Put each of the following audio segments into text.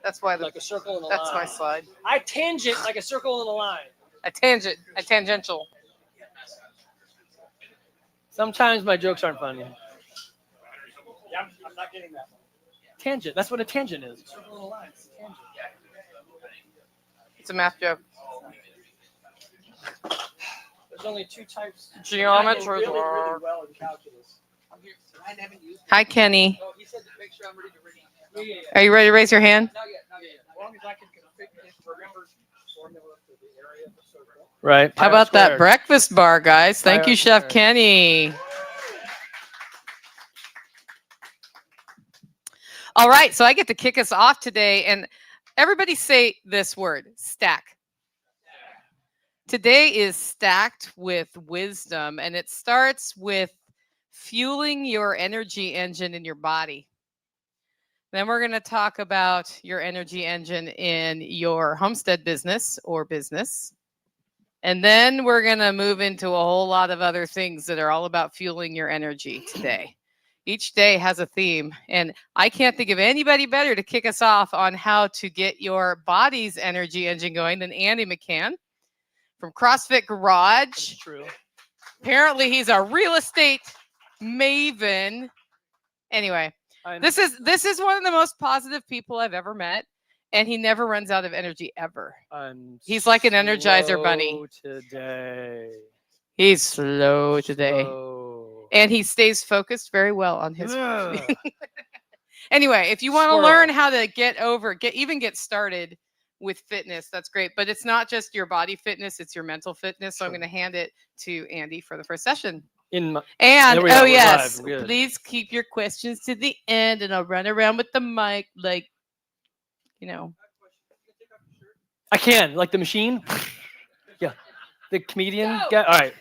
That's why like a circle and a that's line. my slide. I tangent like a circle and a line. A tangential. Sometimes my jokes aren't funny. Yeah, I'm not getting that. Tangent. That's what a tangent is. Circle and a line. It's a tangent. It's a math joke. There's only two types. Geometry. Really well in calculus. Hi, Kenny. Oh, he said to make sure I'm ready to read. Yeah. Are you ready to raise your hand? Not yet. As long as I can remember formula for the area of the circle. Right. How about that breakfast bar, guys? Thank you, Chef Kenny. All right, so I get to kick us off today, and everybody say this word, stack. Today is stacked with wisdom, and it starts with fueling your energy engine in your body. Then we're going to talk about your energy engine in your homestead business or business. And then we're going to move into a whole lot of other things that are all about fueling your energy today. Each day has a theme, and I can't think of anybody better to kick us off on how to get your body's energy engine going than Andy McCann from CrossFit Garage. That's true. Apparently, he's a real estate maven. Anyway, this is one of the most positive people I've ever met, and he never runs out of energy ever. He's like an Energizer bunny. Today. He's slow today. Slow. And he stays focused very well on his. Anyway, if you want to learn how to get started with fitness, that's great. But it's not just your body fitness; it's your mental fitness. So I'm going to hand it to Andy for the first session. Yes, please keep your questions to the end, and I'll run around with the mic like, I can, like the machine. Yeah, the comedian guy. All right.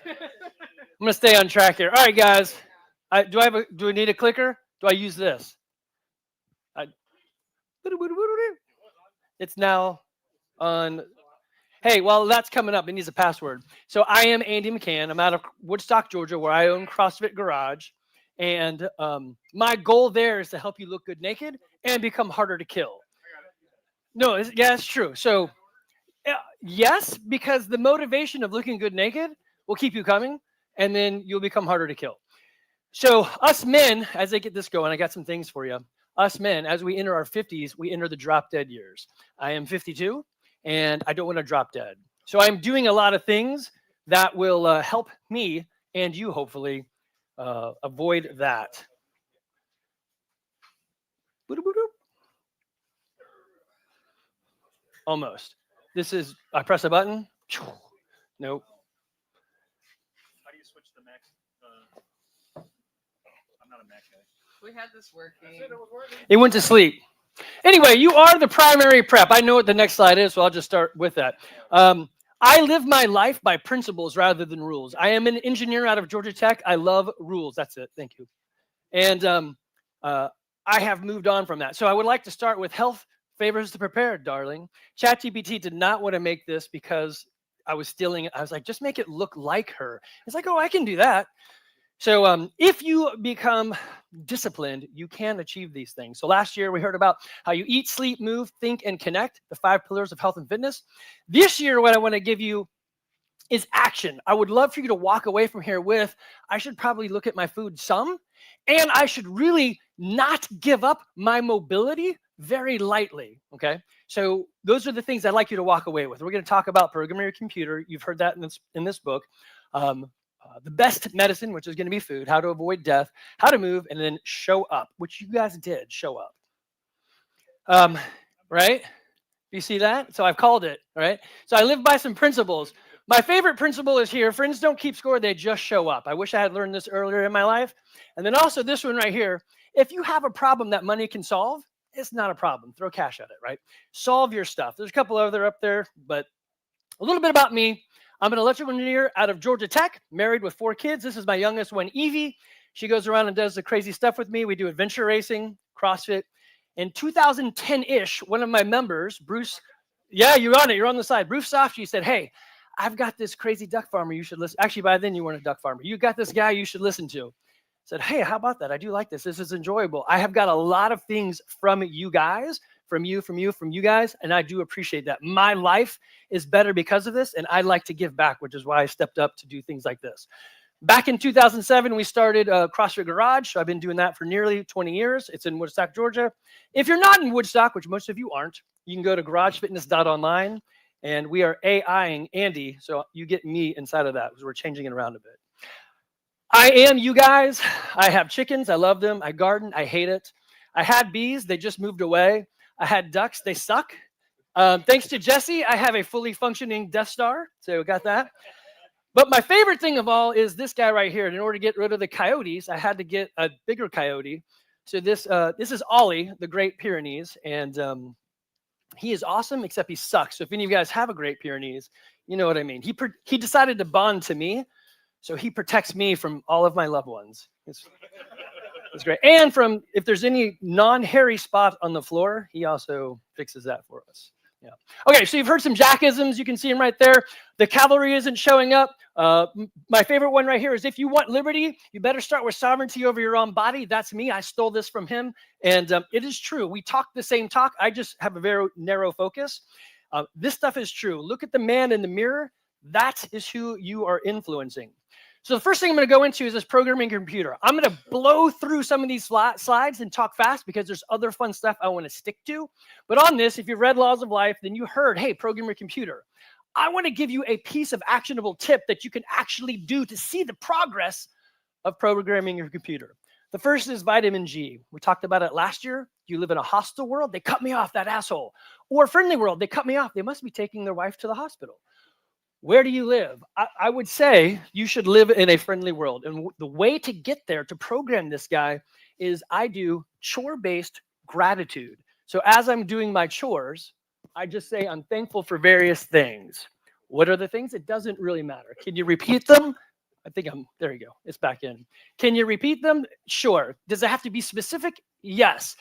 I'm gonna stay on track here. All right, guys. Do I need a clicker? Do I use this? It's now on. Hey, well, that's coming up. It needs a password. So I am Andy McCann. I'm out of Woodstock, Georgia, where I own CrossFit Garage, and my goal there is to help you look good naked and become harder to kill. No, it's true. So yes, because the motivation of looking good naked will keep you coming. And then you'll become harder to kill. So us men, as I get this going, I got some things for you. Us men, as we enter our 50s, we enter the drop dead years. I am 52, and I don't want to drop dead. So I'm doing a lot of things that will help me and you, hopefully, avoid that. Almost. I press a button. Nope. We had this working. It went to sleep. Anyway, you are the primary prep. I know what the next slide is, so I'll just start with that. I live my life by principles rather than rules. I am an engineer out of Georgia Tech. I love rules. That's it. Thank you. And I have moved on from that. So I would like to start with health favors the prepared, darling. ChatGPT did not want to make this because I was stealing it. I was like, just make it look like her. It's like, oh, I can do that. So if you become disciplined, you can achieve these things. So last year we heard about how you eat, sleep, move, think, and connect, the 5 pillars of health and fitness. This year, what I want to give you is action. I would love for you to walk away from here with, I should probably look at my food some, and I should really not give up my mobility very lightly, okay? So those are the things I'd like you to walk away with. We're going to talk about programming your computer. You've heard that in this book. The best medicine, which is going to be food, how to avoid death, how to move, and then show up, which you guys did show up. Right? You see that? So I've called it, right? So I live by some principles. My favorite principle is here. Friends don't keep score. They just show up. I wish I had learned this earlier in my life. And then also this one right here. If you have a problem that money can solve, it's not a problem. Throw cash at it, right? Solve your stuff. There's a couple other up there, but a little bit about me. I'm an electrical engineer out of Georgia Tech, married with 4 kids. This is my youngest one, Evie. She goes around and does the crazy stuff with me. We do adventure racing, CrossFit. In 2010-ish, one of my members, Bruce, yeah, you're on it. You're on the side. Bruce Softy said, hey, I've got this crazy duck farmer you should listen. Actually, by then you weren't a duck farmer. You got this guy you should listen to. said, hey, how about that? I do like this. This is enjoyable. I have got a lot of things from you guys, from you guys, and I do appreciate that. My life is better because of this, and I like to give back, which is why I stepped up to do things like this. Back in 2007, we started CrossFit Garage. So I've been doing that for nearly 20 years. It's in Woodstock, Georgia. If you're not in Woodstock, which most of you aren't, you can go to garagefitness.online, and we are AIing Andy, so you get me inside of that because we're changing it around a bit. I am you guys. I have chickens. I love them. I garden. I hate it. I had bees. They just moved away. I had ducks. They suck. Thanks to Jesse, I have a fully functioning Death Star. So we got that. But my favorite thing of all is this guy right here. In order to get rid of the coyotes, I had to get a bigger coyote. So this is Ollie, the Great Pyrenees, and he is awesome, except he sucks. So if any of you guys have a Great Pyrenees, you know what I mean. He decided to bond to me, so he protects me from all of my loved ones. It's great. And from if there's any non-hairy spot on the floor, he also fixes that for us. Yeah. Okay, so you've heard some jackisms. You can see them right there. The cavalry isn't showing up. My favorite one right here is if you want liberty, you better start with sovereignty over your own body. That's me. I stole this from him. And it is true. We talk the same talk. I just have a very narrow focus. This stuff is true. Look at the man in the mirror. That is who you are influencing. So the first thing I'm going to go into is this programming computer. I'm going to blow through some of these slides and talk fast because there's other fun stuff I want to stick to. But on this, if you've read Laws of Life, then you heard, hey, program your computer. I want to give you a piece of actionable tip that you can actually do to see the progress of programming your computer. The first is vitamin G. We talked about it last year. You live in a hostile world, they cut me off, that asshole. Or a friendly world, they cut me off. They must be taking their wife to the hospital. Where do you live? I would say you should live in a friendly world. And the way to get there, to program this guy, is I do chore-based gratitude. So as I'm doing my chores, I just say I'm thankful for various things. What are the things? It doesn't really matter. Can you repeat them? There you go. It's back in. Can you repeat them? Sure. Does it have to be specific? Yes.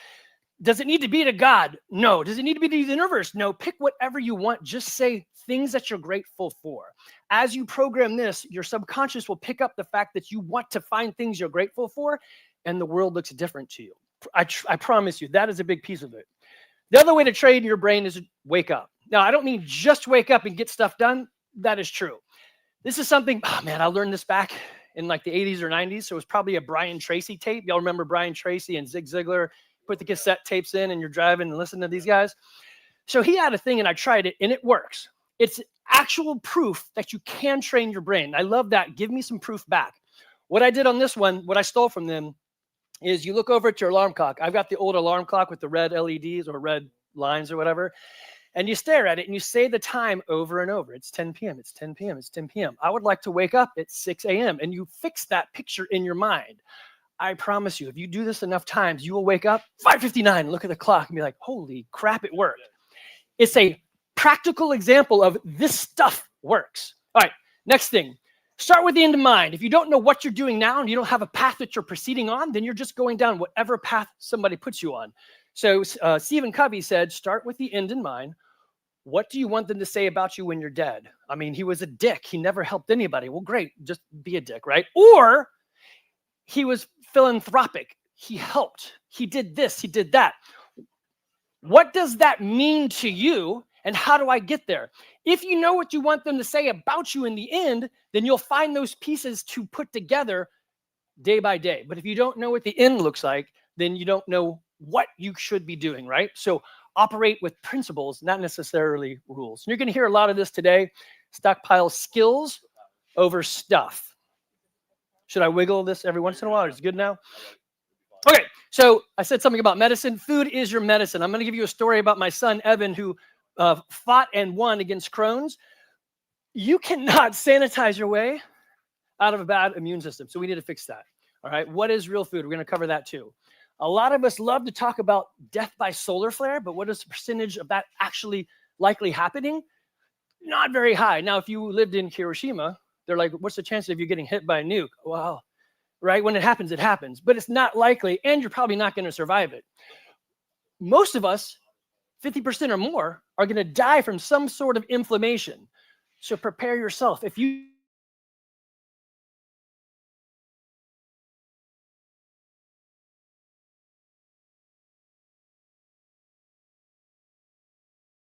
Does it need to be to God? No. Does it need to be to the universe? No. Pick whatever you want. Just say things that you're grateful for. As you program this, your subconscious will pick up the fact that you want to find things you're grateful for, and the world looks different to you. I promise you, that is a big piece of it. The other way to train your brain is to wake up. Now, I don't mean just wake up and get stuff done. That is true. This is something, I learned this back in like the 80s or 90s. So it was probably a Brian Tracy tape. Y'all remember Brian Tracy and Zig Ziglar? Put the cassette tapes in and you're driving and listen to these guys. So he had a thing and I tried it and it works. It's actual proof that you can train your brain. I love that. Give me some proof back. What I did on this one, what I stole from them is you look over at your alarm clock. I've got the old alarm clock with the red LEDs or red lines or whatever. And you stare at it and you say the time over and over. It's 10 p.m. It's 10 p.m. It's 10 p.m. I would like to wake up at 6 a.m. And you fix that picture in your mind. I promise you, if you do this enough times, you will wake up 5:59, look at the clock and be like, holy crap, it worked. It's a practical example of this stuff works. All right, next thing. Start with the end in mind. If you don't know what you're doing now and you don't have a path that you're proceeding on, then you're just going down whatever path somebody puts you on. So Stephen Covey said, start with the end in mind. What do you want them to say about you when you're dead? I mean, he was a dick. He never helped anybody. Well, great. Just be a dick, right? Or he was philanthropic. He helped. He did this. He did that. What does that mean to you? And how do I get there? If you know what you want them to say about you in the end, then you'll find those pieces to put together day by day. But if you don't know what the end looks like, then you don't know what you should be doing, right? So operate with principles, not necessarily rules. And you're going to hear a lot of this today. Stockpile skills over stuff. Should I wiggle this every once in a while? Is it good now? Okay, so I said something about medicine. Food is your medicine. I'm going to give you a story about my son, Evan, who fought and won against Crohn's. You cannot sanitize your way out of a bad immune system. So we need to fix that. All right. What is real food? We're going to cover that too. A lot of us love to talk about death by solar flare, but what is the percentage of that actually likely happening? Not very high. Now, if you lived in Hiroshima, they're like, what's the chance of you getting hit by a nuke? Well, right. When it happens, but it's not likely. And you're probably not going to survive it. Most of us, 50% or more, are going to die from some sort of inflammation. So prepare yourself. If you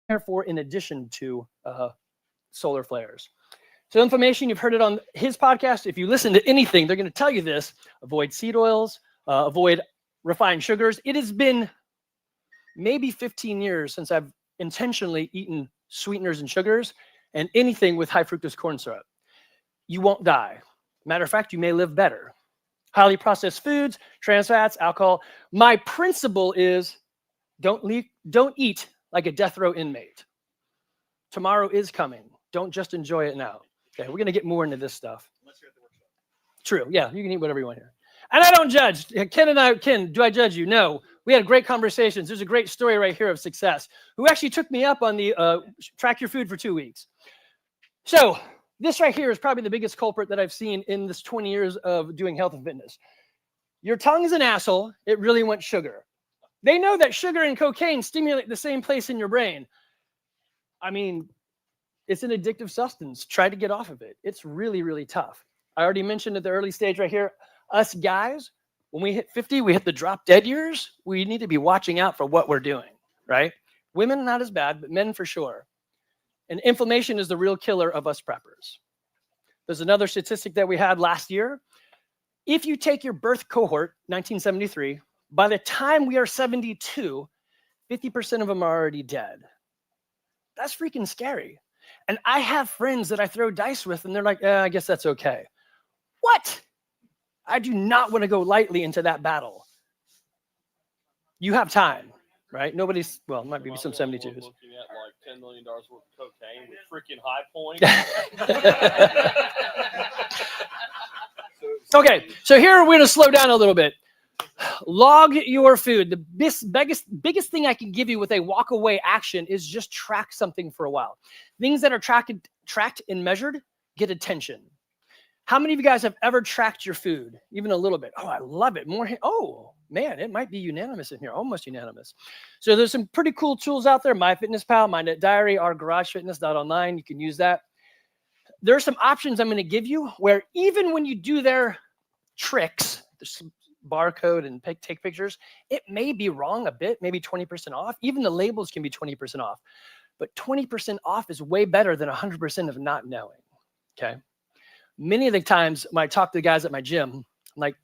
therefore in addition to solar flares. So inflammation, you've heard it on his podcast. If you listen to anything, they're going to tell you this. Avoid seed oils, avoid refined sugars. It has been maybe 15 years since I've intentionally eaten sweeteners and sugars and anything with high fructose corn syrup. You won't die. Matter of fact, you may live better. Highly processed foods, trans fats, alcohol. My principle is don't eat like a death row inmate. Tomorrow is coming. Don't just enjoy it now. Okay, we're going to get more into this stuff. Unless you're at the workshop. True. Yeah, you can eat whatever you want here. And I don't judge. Ken, do I judge you? No. We had great conversations. There's a great story right here of success who actually took me up on the track your food for 2 weeks. So this right here is probably the biggest culprit that I've seen in this 20 years of doing health and fitness. Your tongue is an asshole. It really wants sugar. They know that sugar and cocaine stimulate the same place in your brain. I mean, it's an addictive substance. Try to get off of it. It's really, really tough. I already mentioned at the early stage right here, us guys, when we hit 50, we hit the drop dead years. We need to be watching out for what we're doing, right? Women, not as bad, but men for sure. And inflammation is the real killer of us preppers. There's another statistic that we had last year. If you take your birth cohort, 1973, by the time we are 72, 50% of them are already dead. That's freaking scary. And I have friends that I throw dice with, and they're like, I guess that's okay. What? I do not want to go lightly into that battle. You have time, right? Nobody's, well, it might be some 72s. Looking at like $10 million worth of cocaine with freaking high point. Okay, so here we're going to slow down a little bit. Log your food. The biggest thing I can give you with a walk away action is just track something for a while. Things that are tracked and measured get attention. How many of you guys have ever tracked your food? Even a little bit. Oh, I love it. Oh, man, it might be unanimous in here. Almost unanimous. So there's some pretty cool tools out there. MyFitnessPal, MyNet Diary, our GarageFitness.online. You can use that. There are some options I'm going to give you where even when you do their tricks, there's some barcode and take pictures, it may be wrong a bit, maybe 20% off. Even the labels can be 20% off. But 20% off is way better than 100% of not knowing, okay? Many of the times when I talk to the guys at my gym, I'm like,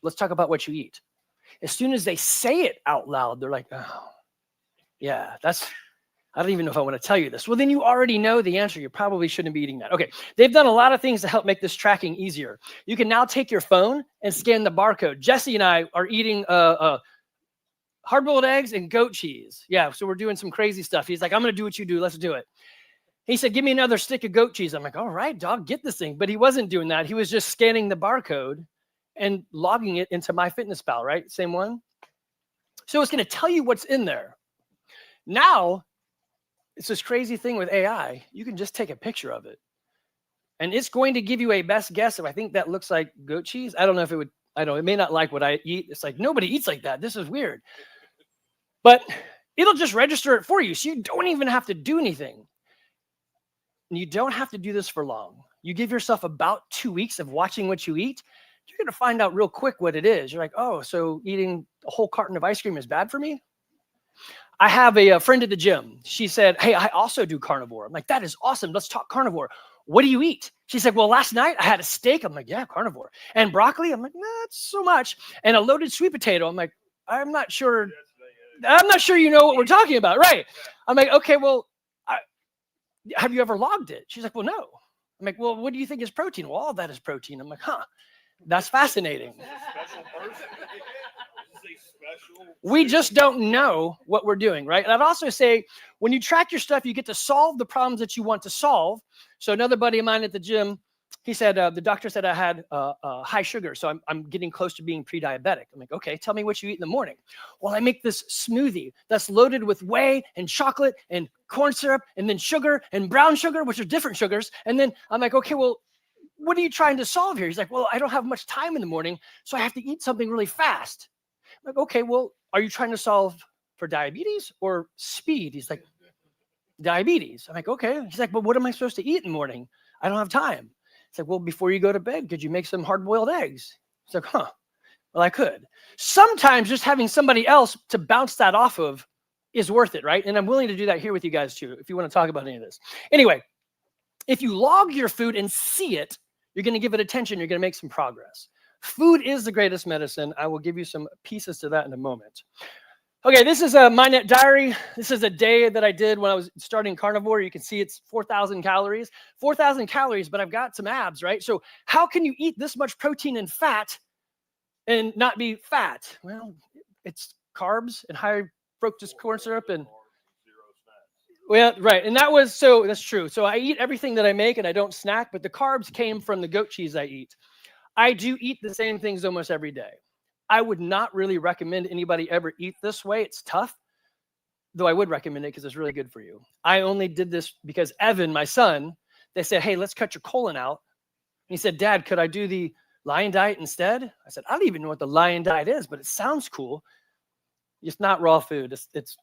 let's talk about what you eat. As soon as they say it out loud, they're like, oh, yeah, I don't even know if I want to tell you this. Well, then you already know the answer. You probably shouldn't be eating that. Okay, they've done a lot of things to help make this tracking easier. You can now take your phone and scan the barcode. Jesse and I are eating hard-boiled eggs and goat cheese. Yeah, so we're doing some crazy stuff. He's like, I'm going to do what you do. Let's do it. He said, give me another stick of goat cheese. I'm like, all right, dog, get this thing. But he wasn't doing that. He was just scanning the barcode and logging it into MyFitnessPal, right? Same one. So it's going to tell you what's in there. Now, it's this crazy thing with AI. You can just take a picture of it. And it's going to give you a best guess if I think that looks like goat cheese. I don't know if it would, I don't know, it may not like what I eat. It's like, nobody eats like that. This is weird. But it'll just register it for you. So you don't even have to do anything. And you don't have to do this for long. You give yourself about 2 weeks of watching what you eat. You're going to find out real quick what it is. You're like, oh, so eating a whole carton of ice cream is bad for me? I have a friend at the gym. She said, hey, I also do carnivore. I'm like, that is awesome. Let's talk carnivore. What do you eat? She said, well, last night I had a steak. I'm like, yeah, carnivore. And broccoli? I'm like, not so much. And a loaded sweet potato. I'm like, I'm not sure you know what we're talking about. Right. I'm like, okay, well, have you ever logged it? She's like, well, no. I'm like, well, what do you think is protein? Well, all that is protein. I'm like, huh, that's fascinating. We just don't know what we're doing, right? And I'd also say when you track your stuff, you get to solve the problems that you want to solve. So another buddy of mine at the gym, he said, the doctor said I had high sugar, so I'm getting close to being pre-diabetic. I'm like, okay, tell me what you eat in the morning. Well, I make this smoothie that's loaded with whey and chocolate and corn syrup and then sugar and brown sugar, which are different sugars. And then I'm like, okay, well, what are you trying to solve here? He's like, well, I don't have much time in the morning, so I have to eat something really fast. I'm like, okay, well, are you trying to solve for diabetes or speed? He's like, diabetes. I'm like, okay. He's like, well, what am I supposed to eat in the morning? I don't have time. It's like, well, before you go to bed, could you make some hard-boiled eggs? It's like, huh, well, I could. Sometimes just having somebody else to bounce that off of is worth it, right? And I'm willing to do that here with you guys too, if you want to talk about any of this. Anyway, if you log your food and see it, you're going to give it attention. You're going to make some progress. Food is the greatest medicine. I will give you some pieces to that in a moment. Okay, this is a MyNet diary. This is a day that I did when I was starting carnivore. You can see it's 4,000 calories. 4,000 calories, but I've got some abs, right? So how can you eat this much protein and fat and not be fat? Well, it's carbs and high fructose corn syrup and well, right. And that's true. So I eat everything that I make and I don't snack, but the carbs came from the goat cheese I eat. I do eat the same things almost every day. I would not really recommend anybody ever eat this way. It's tough, though I would recommend it because it's really good for you. I only did this because Evan, my son, they said, hey, let's cut your colon out. And he said, Dad, could I do the lion diet instead? I said, I don't even know what the lion diet is, but it sounds cool. It's not raw food. It's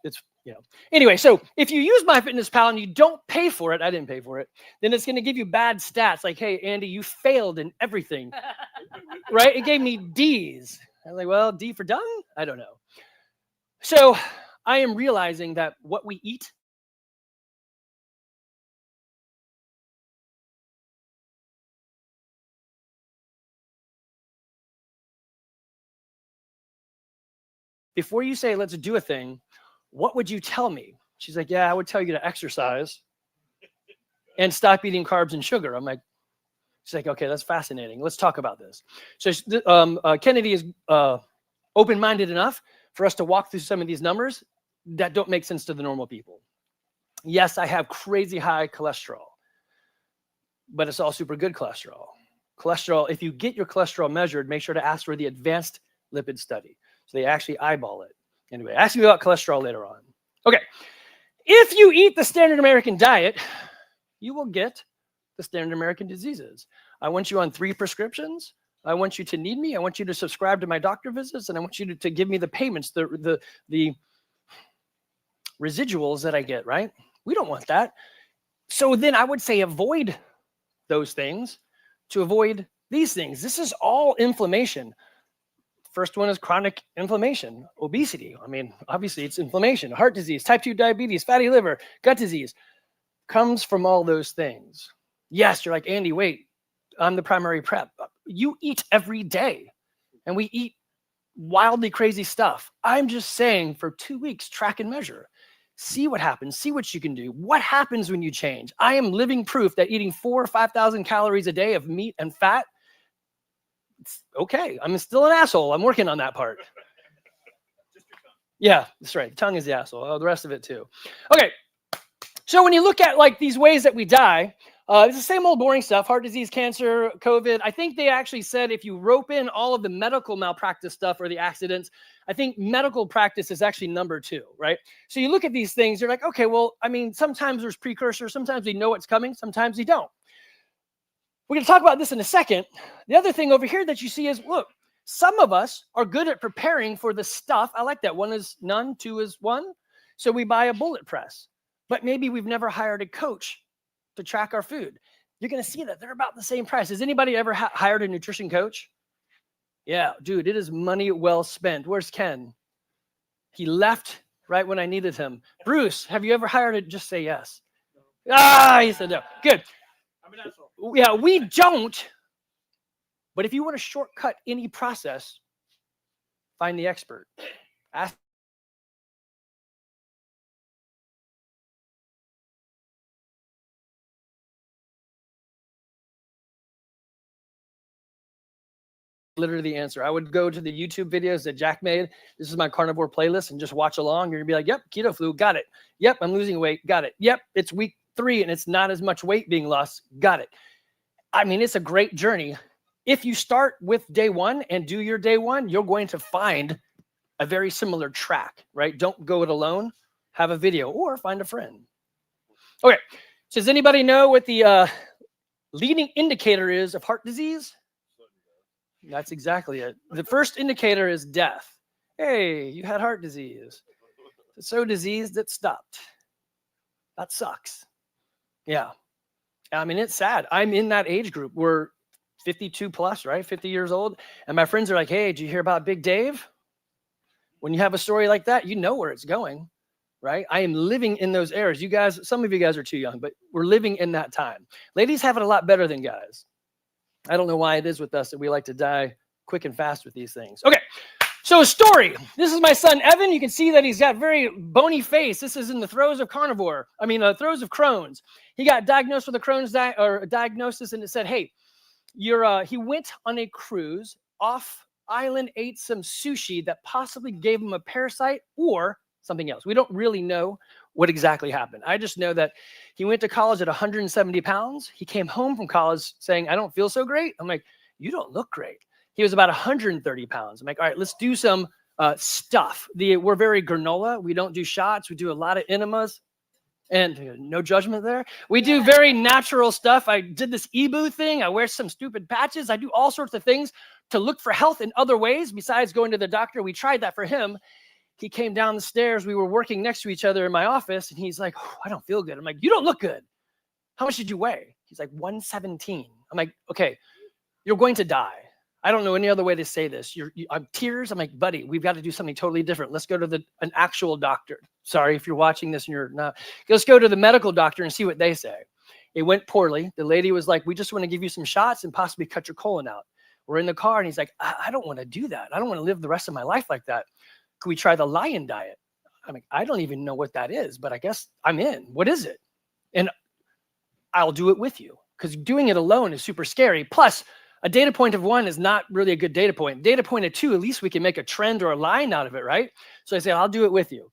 Anyway, so if you use MyFitnessPal and you don't pay for it, I didn't pay for it, then it's going to give you bad stats like, hey, Andy, you failed in everything, right? It gave me D's. I'm like, well, D for done? I don't know. So I am realizing that what we eat before you say, let's do a thing, what would you tell me? She's like, yeah, I would tell you to exercise and stop eating carbs and sugar. I'm like, she's like, okay, that's fascinating. Let's talk about this. So Kennedy is open-minded enough for us to walk through some of these numbers that don't make sense to the normal people. Yes, I have crazy high cholesterol, but it's all super good cholesterol. Cholesterol, if you get your cholesterol measured, make sure to ask for the advanced lipid study. So they actually eyeball it. Anyway, ask me about cholesterol later on. Okay, if you eat the standard American diet, you will get the standard American diseases. I want you on 3 prescriptions. I want you to need me. I want you to subscribe to my doctor visits, and I want you to give me the payments, the residuals that I get, right? We don't want that. So then I would say avoid those things to avoid these things. This is all inflammation. First one is chronic inflammation, obesity. I mean, obviously it's inflammation, heart disease, type 2 diabetes, fatty liver, gut disease comes from all those things. Yes, you're like, Andy, wait, I'm the primary prep. You eat every day and we eat wildly crazy stuff. I'm just saying for 2 weeks, track and measure. See what happens. See what you can do. What happens when you change? I am living proof that eating 4,000 or 5,000 calories a day of meat and fat, it's okay. I'm still an asshole. I'm working on that part. Yeah, that's right. The tongue is the asshole. Oh, the rest of it too. Okay. So when you look at like these ways that we die, it's the same old boring stuff, heart disease, cancer, COVID. I think they actually said if you rope in all of the medical malpractice stuff or the accidents, I think medical practice is actually number 2, right? So you look at these things, you're like, okay, well, I mean, sometimes there's precursors, sometimes we know what's coming, sometimes we don't. We're going to talk about this in a second. The other thing over here that you see is, look, some of us are good at preparing for the stuff. I like that. 1 is none, 2 is 1. So we buy a bullet press, but maybe we've never hired a coach to track our food. You're going to see that they're about the same price. Has anybody ever hired a nutrition coach? Yeah, dude, it is money well spent. Where's Ken? He left right when I needed him. Bruce, have you ever hired it? Just say yes. He said no. Good. Yeah, we don't. But if you want to shortcut any process, find the expert. Ask. Literally the answer. I would go to the YouTube videos that Jack made. This is my carnivore playlist and just watch along. You're gonna be like, yep, keto flu, got it. Yep, I'm losing weight, got it. Yep, it's week 3 and it's not as much weight being lost, got it. I mean, it's a great journey. If you start with day 1 and do your day 1, you're going to find a very similar track, right? Don't go it alone. Have a video or find a friend. Okay, so does anybody know what the leading indicator is of heart disease? That's exactly it. The first indicator is death. Hey, you had heart disease. It's so diseased it stopped. That sucks. Yeah. I mean, it's sad. I'm in that age group. We're 52 plus, right? 50 years old. And my friends are like, hey, did you hear about Big Dave? When you have a story like that, you know where it's going, right? I am living in those eras. You guys, some of you guys are too young, but we're living in that time. Ladies have it a lot better than guys. I don't know why it is with us that we like to die quick and fast with these things. Okay, so a story. This is my son, Evan. You can see that he's got very bony face. This is in the throes of throes of Crohn's. He got diagnosed with a Crohn's diagnosis, and it said, hey, he went on a cruise off island, ate some sushi that possibly gave him a parasite or something else. We don't really know what exactly happened. I just know that he went to college at 170 pounds. He came home from college saying, I don't feel so great. I'm like, you don't look great. He was about 130 pounds. I'm like, all right, let's do some stuff. We're very granola. We don't do shots. We do a lot of enemas. And no judgment there. We do very natural stuff. I did this Ebu thing. I wear some stupid patches. I do all sorts of things to look for health in other ways besides going to the doctor. We tried that for him. He came down the stairs. We were working next to each other in my office, and he's like, oh, I don't feel good. I'm like, you don't look good. How much did you weigh? He's like, 117. I'm like, okay, you're going to die. I don't know any other way to say this. I'm tears. I'm like, buddy, we've got to do something totally different. Let's go to an actual doctor. Sorry if you're watching this and you're not. Let's go to the medical doctor and see what they say. It went poorly. The lady was like, we just want to give you some shots and possibly cut your colon out. We're in the car, and he's like, I don't want to do that. I don't want to live the rest of my life like that. Could we try the lion diet? I'm like, I don't even know what that is, but I guess I'm in. What is it? And I'll do it with you, because doing it alone is super scary. Plus, a data point of 1 is not really a good data point. Data point of 2, at least we can make a trend or a line out of it, right? So I said, I'll do it with you.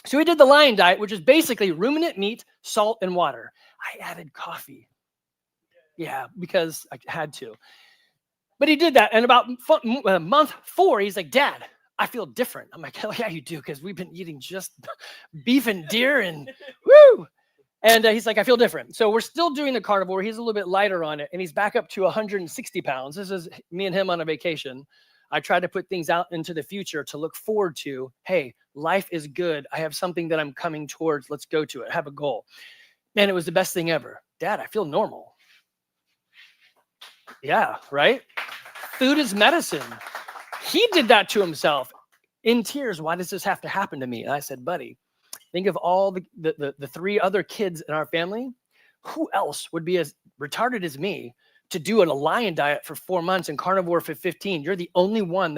So we did the lion diet, which is basically ruminant meat, salt, and water. I added coffee. Yeah, because I had to. But he did that. And about month 4, he's like, Dad, I feel different. I'm like, hell yeah, you do, because we've been eating just beef and deer and woo. And he's like, I feel different. So we're still doing the carnivore. He's a little bit lighter on it, and he's back up to 160 pounds. This is me and him on a vacation. I try to put things out into the future to look forward to. Hey, life is good. I have something that I'm coming towards. Let's go to it. Have a goal. Man, it was the best thing ever. Dad, I feel normal. Yeah, right? Food is medicine. He did that to himself in tears. Why does this have to happen to me? And I said, buddy, think of all the 3 other kids in our family. Who else would be as retarded as me to do a lion diet for 4 months and carnivore for 15? You're the only one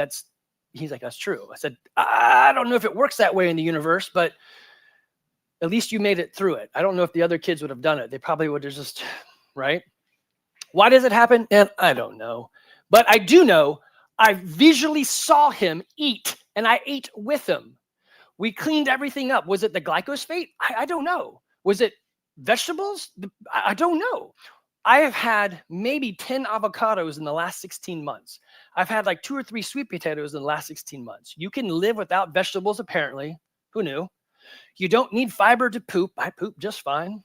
he's like, that's true. I said, I don't know if it works that way in the universe, but at least you made it through it. I don't know if the other kids would have done it. They probably would have just, right? Why does it happen? And I don't know. But I do know I visually saw him eat, and I ate with him. We cleaned everything up. Was it the glyphosate? I don't know. Was it vegetables? I don't know. I have had maybe 10 avocados in the last 16 months. I've had like 2 or 3 sweet potatoes in the last 16 months. You can live without vegetables, apparently. Who knew? You don't need fiber to poop. I poop just fine.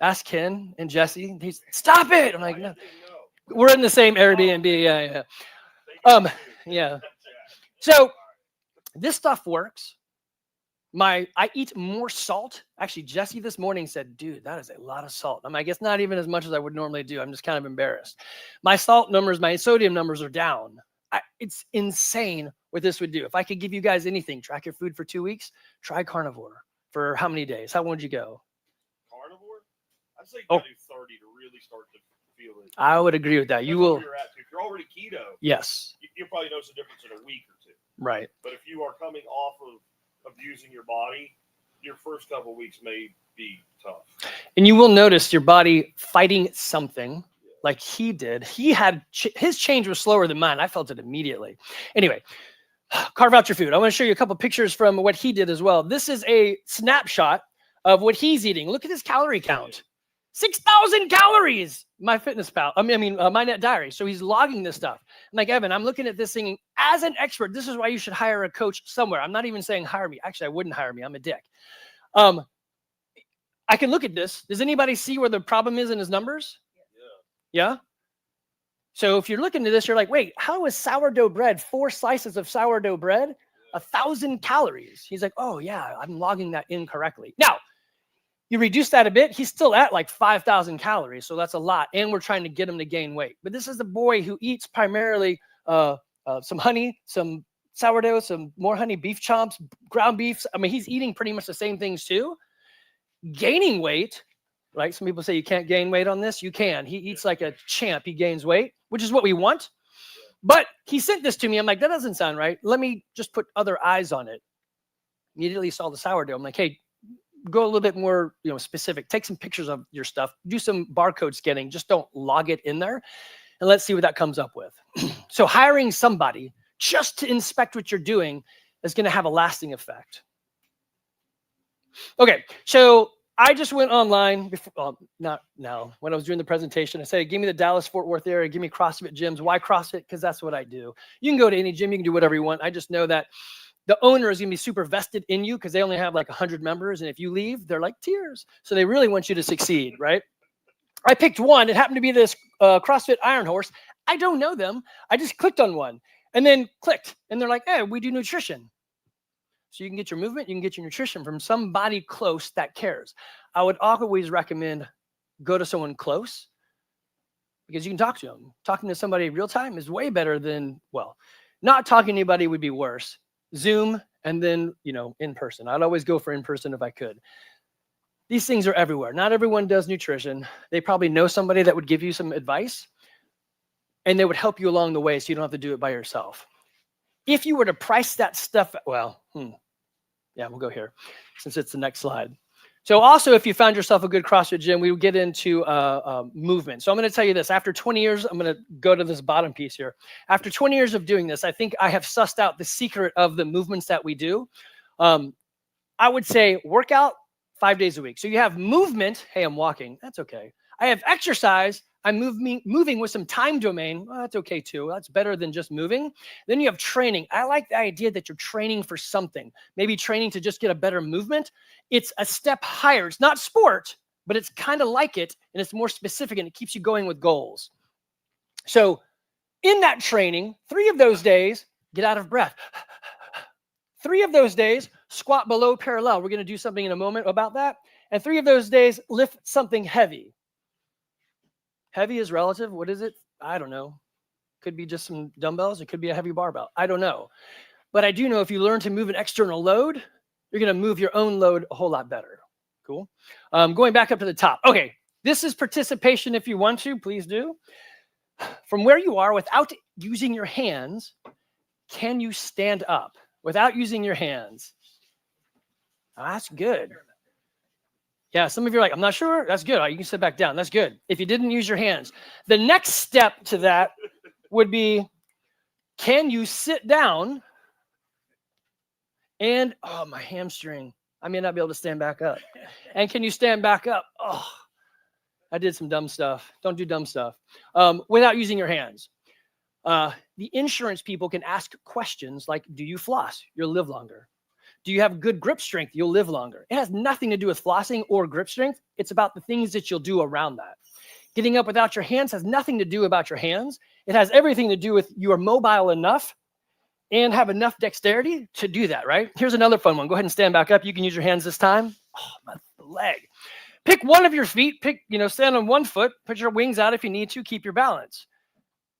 Ask Ken and Jesse. Stop it. I'm like, no. We're in the same Airbnb. Yeah. Yeah. So this stuff works. I eat more salt. Actually, Jesse this morning said, dude, that is a lot of salt. I guess not even as much as I would normally do. I'm just kind of embarrassed. My salt numbers, my sodium numbers are down. It's insane what this would do. If I could give you guys anything, track your food for 2 weeks, try carnivore for how many days? How would you go? Carnivore? I'd say do 30 to really start to feel it. I would agree with that. You will. If you're already keto, yes, you'll probably notice a difference in a week or 2. Right. But if you are coming off of abusing your body, your first couple of weeks may be tough. And you will notice your body fighting something like he did. He had his change was slower than mine. I felt it immediately. Anyway, carve out your food. I want to show you a couple pictures from what he did as well. This is a snapshot of what he's eating. Look at his calorie count. 6,000 calories. My My Net Diary. So he's logging this stuff. I'm like, Evan, I'm looking at this thing as an expert. This is why you should hire a coach somewhere. I'm not even saying hire me. Actually, I wouldn't hire me. I'm a dick. I can look at this. Does anybody see where the problem is in his numbers? Yeah? So if you're looking at this, you're like, wait, how is sourdough bread, 4 slices of sourdough bread, 1,000 calories? He's like, oh, yeah, I'm logging that incorrectly. Now, you reduce that a bit, he's still at like 5,000 calories, so that's a lot, and we're trying to get him to gain weight. But this is a boy who eats primarily some honey, some sourdough, some more honey beef chomps, ground beefs. I mean, he's eating pretty much the same things too. Gaining weight, right? Some people say you can't gain weight on this. You can. He eats like a champ. He gains weight, which is what we want. But he sent this to me. I'm like, that doesn't sound right. Let me just put other eyes on it. Immediately saw the sourdough. I'm like, hey, go a little bit more, specific. Take some pictures of your stuff. Do some barcode scanning. Just don't log it in there. And let's see what that comes up with. So hiring somebody just to inspect what you're doing is going to have a lasting effect. Okay, so I just went online before, not now, when I was doing the presentation. I said, give me the Dallas-Fort Worth area, give me CrossFit gyms. Why CrossFit? Because that's what I do. You can go to any gym, you can do whatever you want. I just know that the owner is going to be super vested in you because they only have like 100 members. And if you leave, they're like tears. So they really want you to succeed, right? I picked one. It happened to be this CrossFit Iron Horse. I don't know them. I just clicked on one and then clicked. And they're like, hey, we do nutrition. So you can get your movement, you can get your nutrition from somebody close that cares. I would always recommend go to someone close because you can talk to them. Talking to somebody real time is way better than, well, not talking to anybody would be worse. Zoom and then, in person. I'd always go for in person if I could. These things are everywhere. Not everyone does nutrition. They probably know somebody that would give you some advice and they would help you along the way so you don't have to do it by yourself. If you were to price that stuff, yeah, we'll go here since it's the next slide. So also, if you found yourself a good CrossFit gym, we would get into movement. So I'm going to tell you this. After 20 years, I'm going to go to this bottom piece here. After 20 years of doing this, I think I have sussed out the secret of the movements that we do. I would say workout 5 days a week. So you have movement. Hey, I'm walking. That's okay. I have exercise. I'm moving with some time domain. Well, that's okay too. That's better than just moving. Then you have training. I like the idea that you're training for something. Maybe training to just get a better movement. It's a step higher. It's not sport, but it's kind of like it, and it's more specific, and it keeps you going with goals. So in that training, 3 of those days, get out of breath. 3 of those days, squat below parallel. We're going to do something in a moment about that. And 3 of those days, lift something heavy. Heavy is relative. What is it? I don't know. Could be just some dumbbells. It could be a heavy barbell. I don't know. But I do know if you learn to move an external load, you're going to move your own load a whole lot better. Cool. Going back up to the top. Okay. This is participation. If you want to, please do. From where you are, without using your hands, can you stand up without using your hands? Oh, that's good. Yeah, some of you are like, I'm not sure. That's good. You can sit back down. That's good. If you didn't use your hands. The next step to that would be, can you sit down and, oh, my hamstring. I may not be able to stand back up. And can you stand back up? Oh, I did some dumb stuff. Don't do dumb stuff. Without using your hands. The insurance people can ask questions like, do you floss? You'll live longer. Do you have good grip strength? You'll live longer. It has nothing to do with flossing or grip strength. It's about the things that you'll do around that. Getting up without your hands has nothing to do about your hands. It has everything to do with you are mobile enough and have enough dexterity to do that, right? Here's another fun one. Go ahead and stand back up. You can use your hands this time. Oh, my leg. Pick one of your feet. Stand on one foot. Put your wings out if you need to. Keep your balance.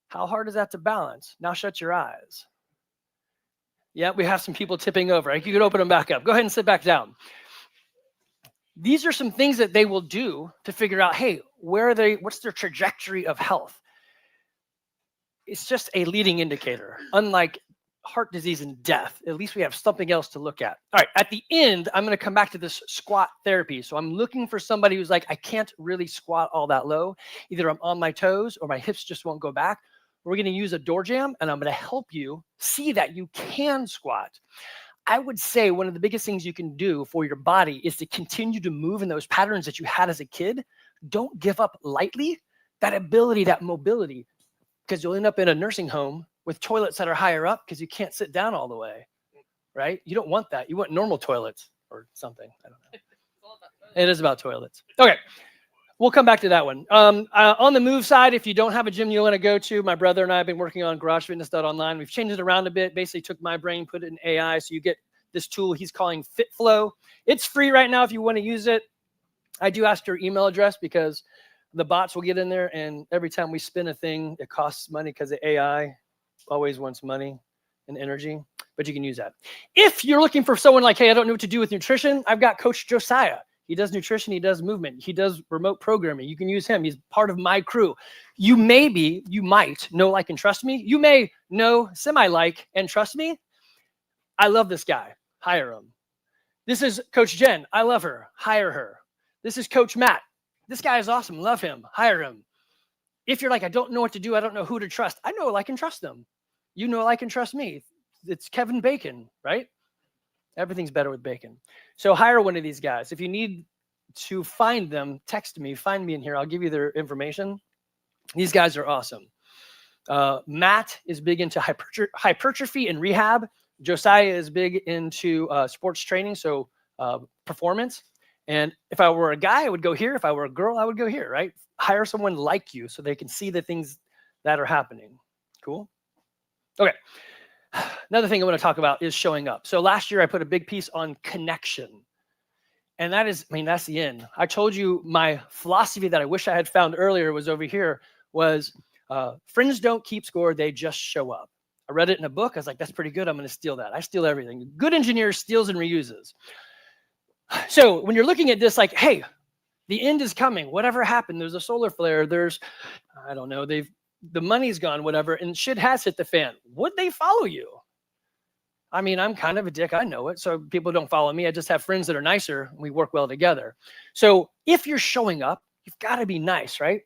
How hard is that to balance? Now shut your eyes. Yeah, we have some people tipping over. You can open them back up. Go ahead and sit back down. These are some things that they will do to figure out, hey, where are they? What's their trajectory of health? It's just a leading indicator. Unlike heart disease and death, at least we have something else to look at. All right, at the end, I'm going to come back to this squat therapy. So I'm looking for somebody who's like, I can't really squat all that low. Either I'm on my toes or my hips just won't go back. We're going to use a door jam, and I'm going to help you see that you can squat. I would say one of the biggest things you can do for your body is to continue to move in those patterns that you had as a kid. Don't give up lightly that ability, that mobility, because you'll end up in a nursing home with toilets that are higher up because you can't sit down all the way, right? You don't want that. You want normal toilets or something. I don't know. It is about toilets. Okay. We'll come back to that one. On the move side, if you don't have a gym you want to go to, my brother and I have been working on GarageFitness.online. We've changed it around a bit, basically took my brain, put it in AI. So you get this tool he's calling FitFlow. It's free right now if you want to use it. I do ask your email address because the bots will get in there. And every time we spin a thing, it costs money because the AI always wants money and energy. but you can use that. If you're looking for someone like, hey, I don't know what to do with nutrition, I've got Coach Josiah. He does nutrition, he does movement, he does remote programming. You can use him. He's part of my crew. You might know, like, and trust me. You may know, semi-like, and trust me. I love this guy. Hire him. This is Coach Jen. I love her. Hire her. This is Coach Matt. This guy is awesome. Love him. Hire him. If you're like, I don't know what to do, I don't know who to trust, I know, like, and trust them. You know, like, and trust me. It's Kevin Bacon, right? Everything's better with bacon. So hire one of these guys. If you need to find them, text me, find me in here. I'll give you their information. These guys are awesome. Matt is big into hypertrophy and rehab. Josiah is big into sports training, so performance. And if I were a guy, I would go here. If I were a girl, I would go here, right? Hire someone like you so they can see the things that are happening. Cool? Okay. Another thing I want to talk about is showing up. So last year I put a big piece on connection. And that is, that's the end. I told you my philosophy that I wish I had found earlier was over here was friends don't keep score, they just show up. I read it in a book. I was like, that's pretty good. I'm going to steal that. I steal everything. Good engineer steals and reuses. So when you're looking at this, like, hey, the end is coming. Whatever happened, there's a solar flare. There's, I don't know, the money's gone, whatever, and shit has hit the fan. Would they follow you? I'm kind of a dick. I know it. So people don't follow me. I just have friends that are nicer. And we work well together. So if you're showing up, you've got to be nice, right?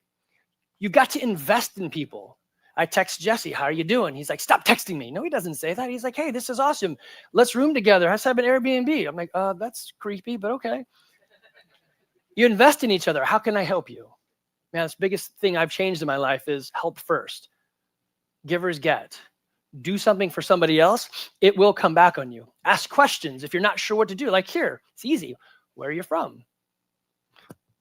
You've got to invest in people. I text Jesse, how are you doing? He's like, stop texting me. No, he doesn't say that. He's like, hey, this is awesome. Let's room together. Let's have an Airbnb. I'm like, that's creepy, but okay. You invest in each other. How can I help you? Man, that's the biggest thing I've changed in my life is help first. Givers get. Do something for somebody else. It will come back on you. Ask questions if you're not sure what to do. Like here, it's easy. Where are you from?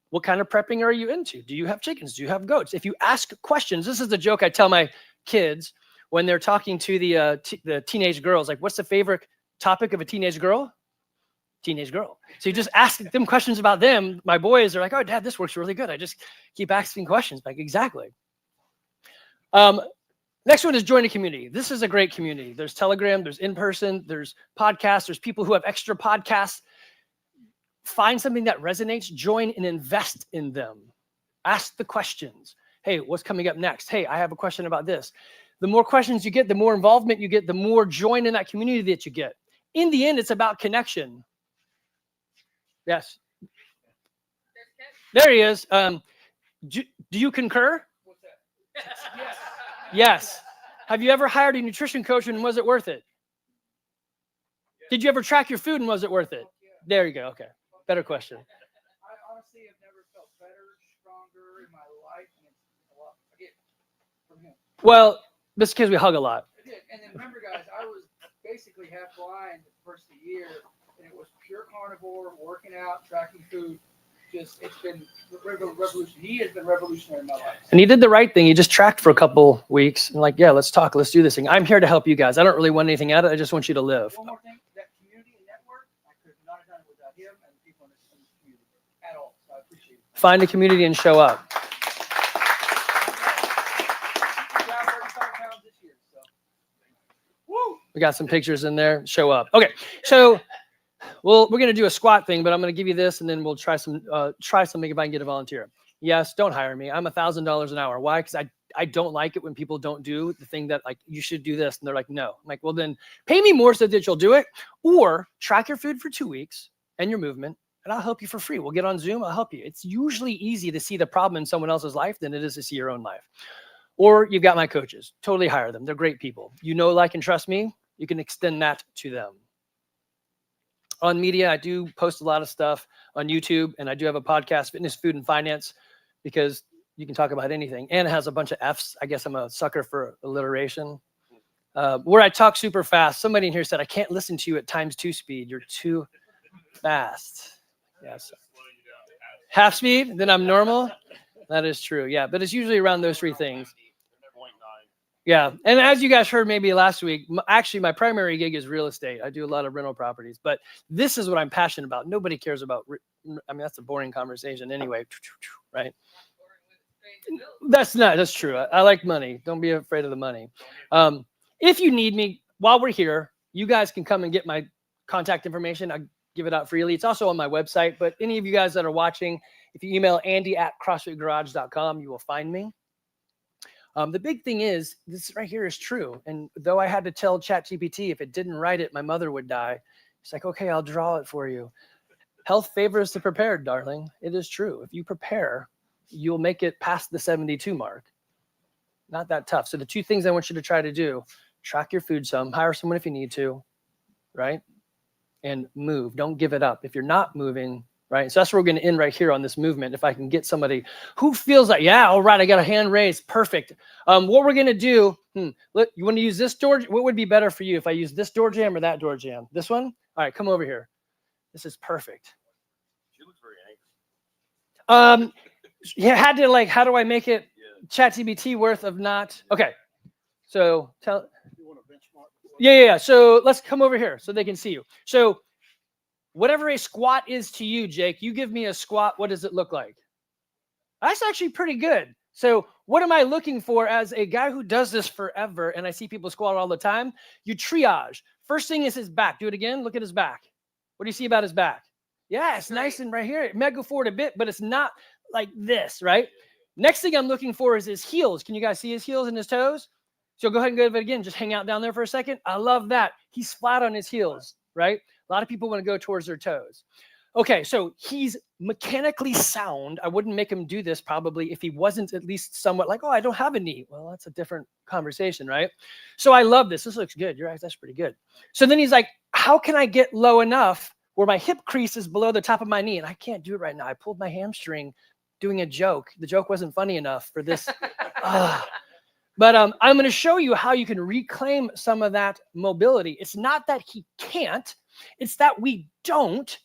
What kind of prepping are you into? Do you have chickens? Do you have goats? If you ask questions, this is the joke I tell my kids when they're talking to the teenage girls. Like, what's the favorite topic of a teenage girl? Teenage girl. So you just ask them questions about them. My boys are like, oh, Dad, this works really good. I just keep asking questions. Like, exactly. Next one is join a community. This is a great community. There's Telegram, there's in-person, there's podcasts, there's people who have extra podcasts. Find something that resonates, join and invest in them. Ask the questions. Hey, what's coming up next? Hey, I have a question about this. The more questions you get, the more involvement you get, the more join in that community that you get. In the end, it's about connection. Yes. There he is. Do you concur? What's that? Yes. Yes. Have you ever hired a nutrition coach and was it worth it? Did you ever track your food and was it worth it? There you go. Okay. Better question. I honestly have never felt better, stronger in my life, and it's a lot. I get from him. Well, this is because we hug a lot. I did. And then remember, guys, I was basically half blind the first of the year, and it was pure carnivore, working out, tracking food. Just, it's been revolution. He has been revolutionary in my life. And he did the right thing. He just tracked for a couple weeks and like, yeah, let's talk. Let's do this thing. I'm here to help you guys. I don't really want anything out of it. I just want you to live. One more thing, that community and network, I could not have done it without him and the people in this community at all. So I appreciate it. Find a community and show up. I'm down 35 pounds this year, so. Woo! We got some pictures in there. Show up. Okay. So we're going to do a squat thing, but I'm going to give you this and then we'll try something if I can get a volunteer. Yes, don't hire me. I'm $1,000 an hour. Why? Because I don't like it when people don't do the thing that like, you should do this. And they're like, no. I'm like, well, then pay me more so that you'll do it, or track your food for 2 weeks and your movement and I'll help you for free. We'll get on Zoom. I'll help you. It's usually easy to see the problem in someone else's life than it is to see your own life. Or you've got my coaches. Totally hire them. They're great people. You know, like, and trust me. You can extend that to them. On media, I do post a lot of stuff on YouTube, and I do have a podcast, Fitness, Food, and Finance, because you can talk about anything. And it has a bunch of F's. I guess I'm a sucker for alliteration. Where I talk super fast. Somebody in here said, I can't listen to you at ×2 speed. You're too fast. Yes. Half speed, then I'm normal. That is true. Yeah, but it's usually around those three things. Yeah, and as you guys heard maybe last week, actually my primary gig is real estate. I do a lot of rental properties, but this is what I'm passionate about. Nobody cares about, that's a boring conversation anyway, right? That's true. I like money. Don't be afraid of the money. If you need me while we're here, you guys can come and get my contact information. I give it out freely. It's also on my website, but any of you guys that are watching, if you email andy@crossfitgarage.com, you will find me. The big thing is, this right here is true. And though I had to tell ChatGPT, if it didn't write it, my mother would die. It's like, okay, I'll draw it for you. Health favors the prepared, darling. It is true. If you prepare, you'll make it past the 72 mark. Not that tough. So the two things I want you to try to do, track your food some, hire someone if you need to, right? And move. Don't give it up. If you're not moving, right? So that's where we're going to end right here on this movement. If I can get somebody who feels like, yeah, all right, I got a hand raised. Perfect. What we're going to do, look, you want to use this door? What would be better for you if I use this door jamb or that door jamb? This one? All right, come over here. This is perfect. She looks very angry. Yeah, had to like, how do I make it ChatGPT worth of not? Okay. So tell. You want to benchmark? Yeah. So let's come over here so they can see you. So whatever a squat is to you, Jake, you give me a squat. What does it look like? That's actually pretty good. So what am I looking for as a guy who does this forever? And I see people squat all the time. You triage. First thing is his back. Do it again. Look at his back. What do you see about his back? Yeah, it's nice and right here. It may go forward a bit, but it's not like this, right? Next thing I'm looking for is his heels. Can you guys see his heels and his toes? So go ahead and go over it again. Just hang out down there for a second. I love that. He's flat on his heels, right? A lot of people want to go towards their toes. Okay, so he's mechanically sound. I wouldn't make him do this probably if he wasn't at least somewhat like, oh, I don't have a knee. Well, that's a different conversation, right? So I love this. This looks good. You're right. That's pretty good. So then he's like, how can I get low enough where my hip crease is below the top of my knee? And I can't do it right now. I pulled my hamstring doing a joke. The joke wasn't funny enough for this. But I'm going to show you how you can reclaim some of that mobility. It's not that he can't. It's that we don't.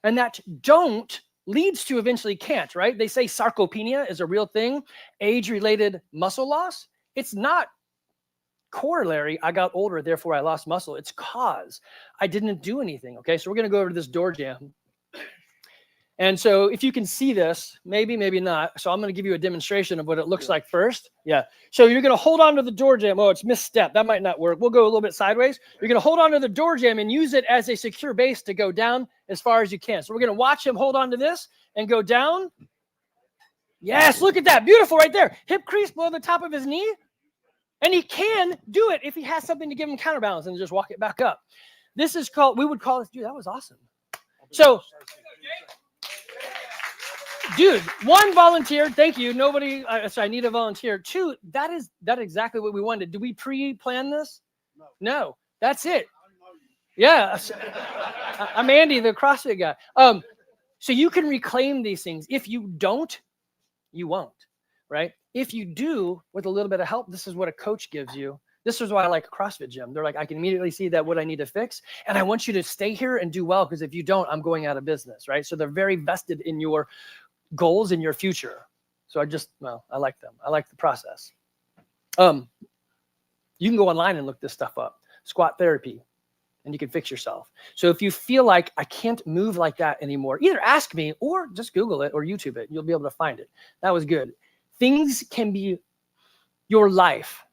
And that don't leads to eventually can't, right? They say sarcopenia is a real thing. Age-related muscle loss. It's not corollary. I got older, therefore I lost muscle. It's cause. I didn't do anything. Okay, so we're going to go over to this door jamb. And so if you can see this, maybe not. So I'm going to give you a demonstration of what it looks like first. Yeah. So you're going to hold on to the door jamb. Oh, it's misstep. That might not work. We'll go a little bit sideways. You're going to hold on to the door jamb and use it as a secure base to go down as far as you can. So we're going to watch him hold on to this and go down. Yes, look at that. Beautiful right there. Hip crease below the top of his knee. And he can do it if he has something to give him counterbalance and just walk it back up. This is called, we would call this, dude, that was awesome. So, dude, one, volunteer. Thank you. Nobody, I need a volunteer. Two, that's exactly what we wanted. Did we pre-plan this? No, that's it. Yeah. I'm Andy, the CrossFit guy. So you can reclaim these things. If you don't, you won't, right? If you do, with a little bit of help, this is what a coach gives you. This is why I like a CrossFit gym. They're like, I can immediately see that what I need to fix. And I want you to stay here and do well, because if you don't, I'm going out of business, right? So they're very vested in your goals in your future. So I like them. I like the process. You can go online and look this stuff up. Squat therapy, and you can fix yourself. So if you feel like I can't move like that anymore, either ask me or just Google it or YouTube it. You'll be able to find it. That was good. Things can be, your life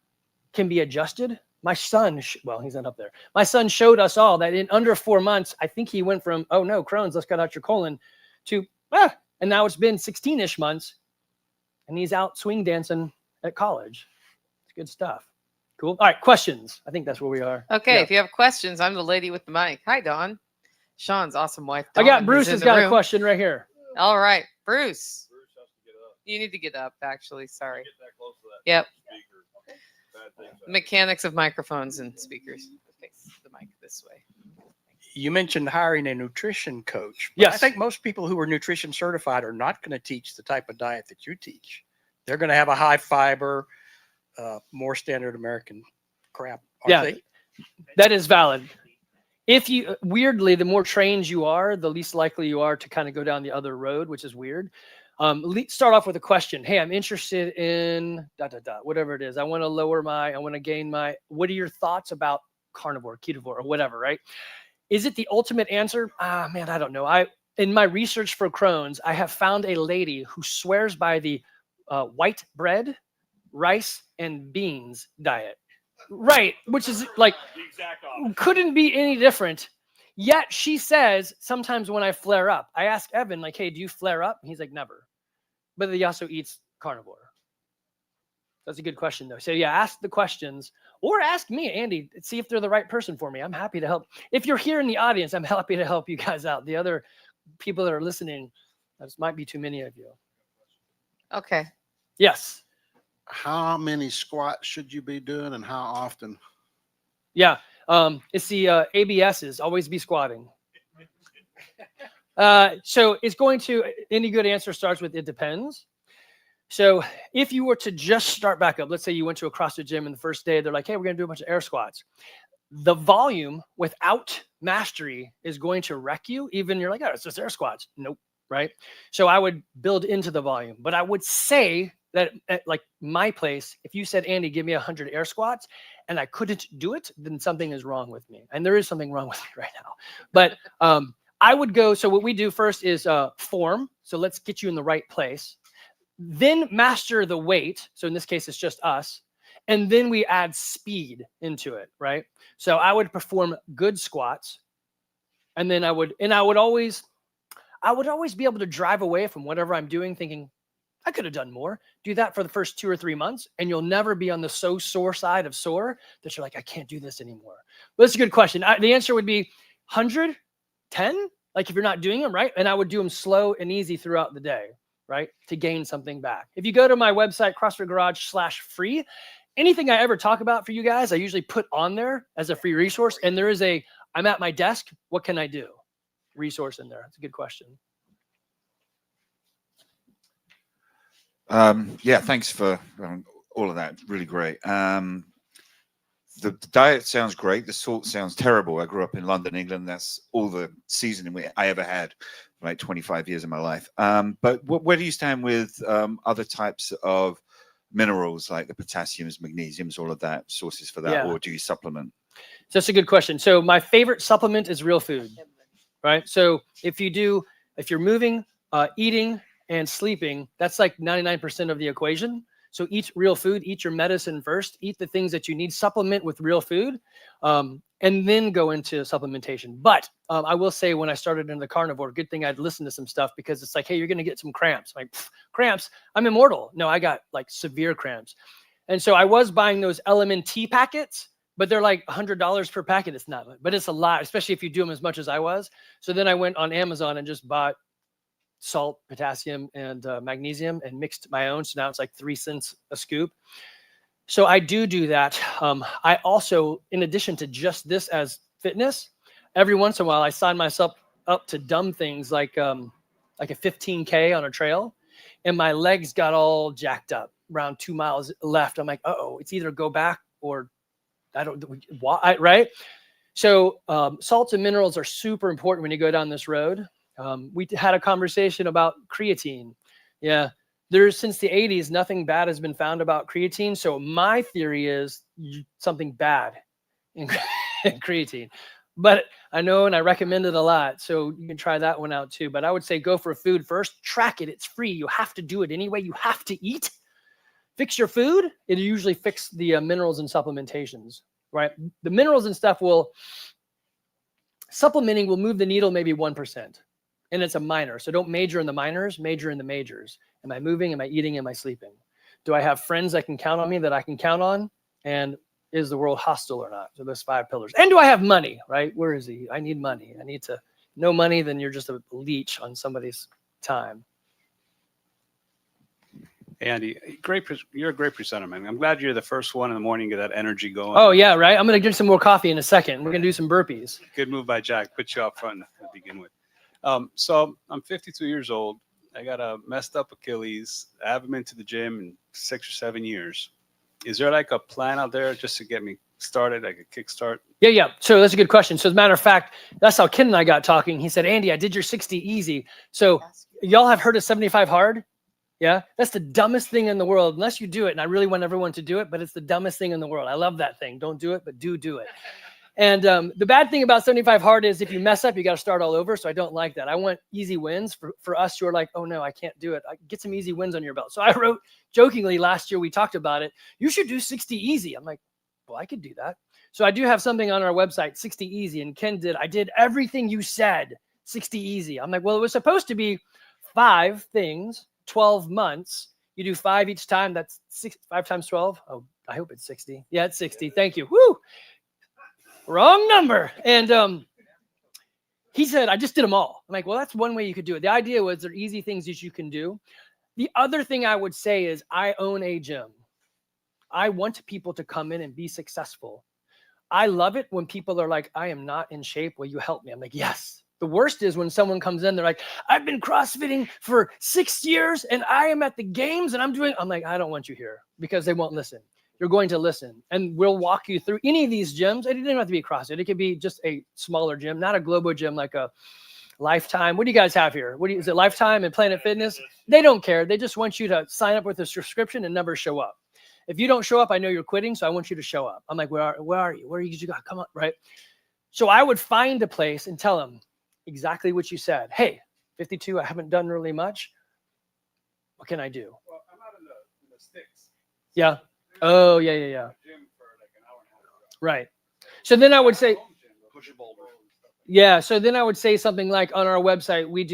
can be adjusted. My son, well, he's not up there. My son showed us all that in under 4 months, I think he went from, oh no, Crohn's, let's cut out your colon, to, and now it's been 16-ish months, and he's out swing dancing at college. It's good stuff. Cool. All right, questions. I think that's where we are. Okay, Yeah. if you have questions, I'm the lady with the mic. Hi, Dawn. Sean's awesome wife, Dawn. I got Bruce is has in the got a room. question right here. All right, Bruce. Bruce has to get up. You need to get up, actually. Sorry. Get that close to that Yep. speaker. Bad things happen. Mechanics of microphones and speakers. Face the mic this way. You mentioned hiring a nutrition coach. But Yes. I think most people who are nutrition certified are not going to teach the type of diet that you teach. They're going to have a high fiber, more standard American crap. Yeah. They? That is valid. If you, weirdly, the more trained you are, the least likely you are to kind of go down the other road, which is weird. Start off with a question. Hey, I'm interested in whatever it is. I want to gain my, what are your thoughts about carnivore, ketovore, or whatever, right? Is it the ultimate answer? Man, I don't know. In my research for Crohn's, I have found a lady who swears by the white bread, rice, and beans diet. Right, which is like The exact opposite. couldn't be any different. Yet she says sometimes when I flare up, I ask Evan like, "Hey, do you flare up?" He's like, "Never," but he also eats carnivore. That's a good question though. So yeah, ask the questions or ask me, Andy, see if they're the right person for me. I'm happy to help. If you're here in the audience, I'm happy to help you guys out. The other people that are listening, this might be too many of you. Okay. Yes. How many squats should you be doing and how often? Yeah. It's the ABSs, always be squatting. So it's going to, any good answer starts with it depends. So if you were to just start back up, let's say you went to a CrossFit gym and the first day they're like, hey, we're going to do a bunch of air squats. The volume without mastery is going to wreck you. Even you're like, oh, it's just air squats. Nope. Right. So I would build into the volume, but I would say that at like my place, if you said, Andy, give me 100 air squats and I couldn't do it, then something is wrong with me. And there is something wrong with me right now. But I would go, so what we do first is form. So let's get you in the right place. Then master the weight. So in this case, it's just us. And then we add speed into it, right? So I would perform good squats. And then I would always be able to drive away from whatever I'm doing thinking, I could have done more. Do that for the first 2 or 3 months, and you'll never be on the so sore side of sore that you're like, I can't do this anymore. But that's a good question. The answer would be 100, 10, like if you're not doing them, right? And I would do them slow and easy throughout the day, right? To gain something back. If you go to my website, CrossFitGarage/free, anything I ever talk about for you guys, I usually put on there as a free resource. And there is I'm at my desk, what can I do? Resource in there. That's a good question. Yeah, thanks for all of that. Really great. The diet sounds great. The salt sounds terrible. I grew up in London, England. That's all the seasoning I ever had for like 25 years of my life. But where do you stand with other types of minerals like the potassiums, magnesiums, all of that, sources for that, or do you supplement? So that's a good question. So my favorite supplement is real food, right? So if you're moving, eating, and sleeping, that's like 99% of the equation. So eat real food, eat your medicine first, eat the things that you need, supplement with real food, and then go into supplementation. But I will say when I started in the carnivore, good thing I'd listen to some stuff because it's like, hey, you're going to get some cramps. I'm like, cramps? I'm immortal. No, I got like severe cramps. And so I was buying those LMNT packets, but they're like $100 per packet. It's not, but it's a lot, especially if you do them as much as I was. So then I went on Amazon and just bought salt, potassium, and magnesium and mixed my own. So now it's like 3 cents a scoop. So I do that. I also, in addition to just this as fitness, every once in a while I sign myself up to dumb things like a 15K on a trail, and my legs got all jacked up around 2 miles left. I'm like, uh-oh, it's either go back or I don't, why, right? So salts and minerals are super important when you go down this road. We had a conversation about creatine. Yeah, since the 80s, nothing bad has been found about creatine. So my theory is something bad in creatine. But I know, and I recommend it a lot. So you can try that one out too. But I would say go for food first. Track it. It's free. You have to do it anyway. You have to eat. Fix your food. It'll usually fix the minerals and supplementations, right? The minerals and stuff supplementing will move the needle maybe 1%. And it's a minor. So don't major in the minors, major in the majors. Am I moving? Am I eating? Am I sleeping? Do I have friends that can count on me that I can count on? And is the world hostile or not? So those 5 pillars. And do I have money, right? Where is he? I need money. I need to, no money, then you're just a leech on somebody's time. Andy, you're a great presenter, man. I'm glad you're the first one in the morning to get that energy going. Oh, yeah, right? I'm going to drink some more coffee in a second. We're going to do some burpees. Good move by Jack. Put you up front to begin with. So I'm 52 years old. I got a messed up Achilles. I haven't been to the gym in 6 or 7 years. Is there like a plan out there just to get me started, like a kickstart? Yeah. So that's a good question. So as a matter of fact, that's how Ken and I got talking. He said, Andy, I did your 60 easy. So y'all have heard of 75 hard? Yeah. That's the dumbest thing in the world, unless you do it. And I really want everyone to do it, but it's the dumbest thing in the world. I love that thing. Don't do it, but do it. And the bad thing about 75 hard is if you mess up, you got to start all over. So I don't like that. I want easy wins for us who are like, oh no, I can't do it. Get some easy wins on your belt. So I wrote jokingly last year, we talked about it. You should do 60 easy. I'm like, well, I could do that. So I do have something on our website, 60 Easy. And Ken I did everything you said, 60 Easy. I'm like, well, it was supposed to be 5 things, 12 months. You do 5 each time. That's 5 times 12. Oh, I hope it's 60. Yeah, it's 60. Thank you. Woo! Wrong number. And he said, I just did them all. I'm like, well, that's one way you could do it. The idea was they're easy things that you can do. The other thing I would say is I own a gym. I want people to come in and be successful. I love it when people are like, I am not in shape. Will you help me? I'm like, yes. The worst is when someone comes in, they're like, I've been CrossFitting for 6 years and I am at the games and I'm like, I don't want you here, because they won't listen. You're going to listen, and we'll walk you through any of these gyms. It doesn't have to be CrossFit. It could be just a smaller gym, not a Globo gym like a Lifetime. What do you guys have here? Is it Lifetime and Planet Fitness? They don't care. They just want you to sign up with a subscription and never show up. If you don't show up, I know you're quitting, so I want you to show up. I'm like, where are you? Where are you? You got come on, right? So I would find a place and tell them exactly what you said. Hey, 52, I haven't done really much. What can I do? Well, I'm out in the sticks. Yeah. Oh, yeah. Gym for like an hour and a half. Right. So then I would say, Push a boulder. yeah. So then I would say something like on our website, we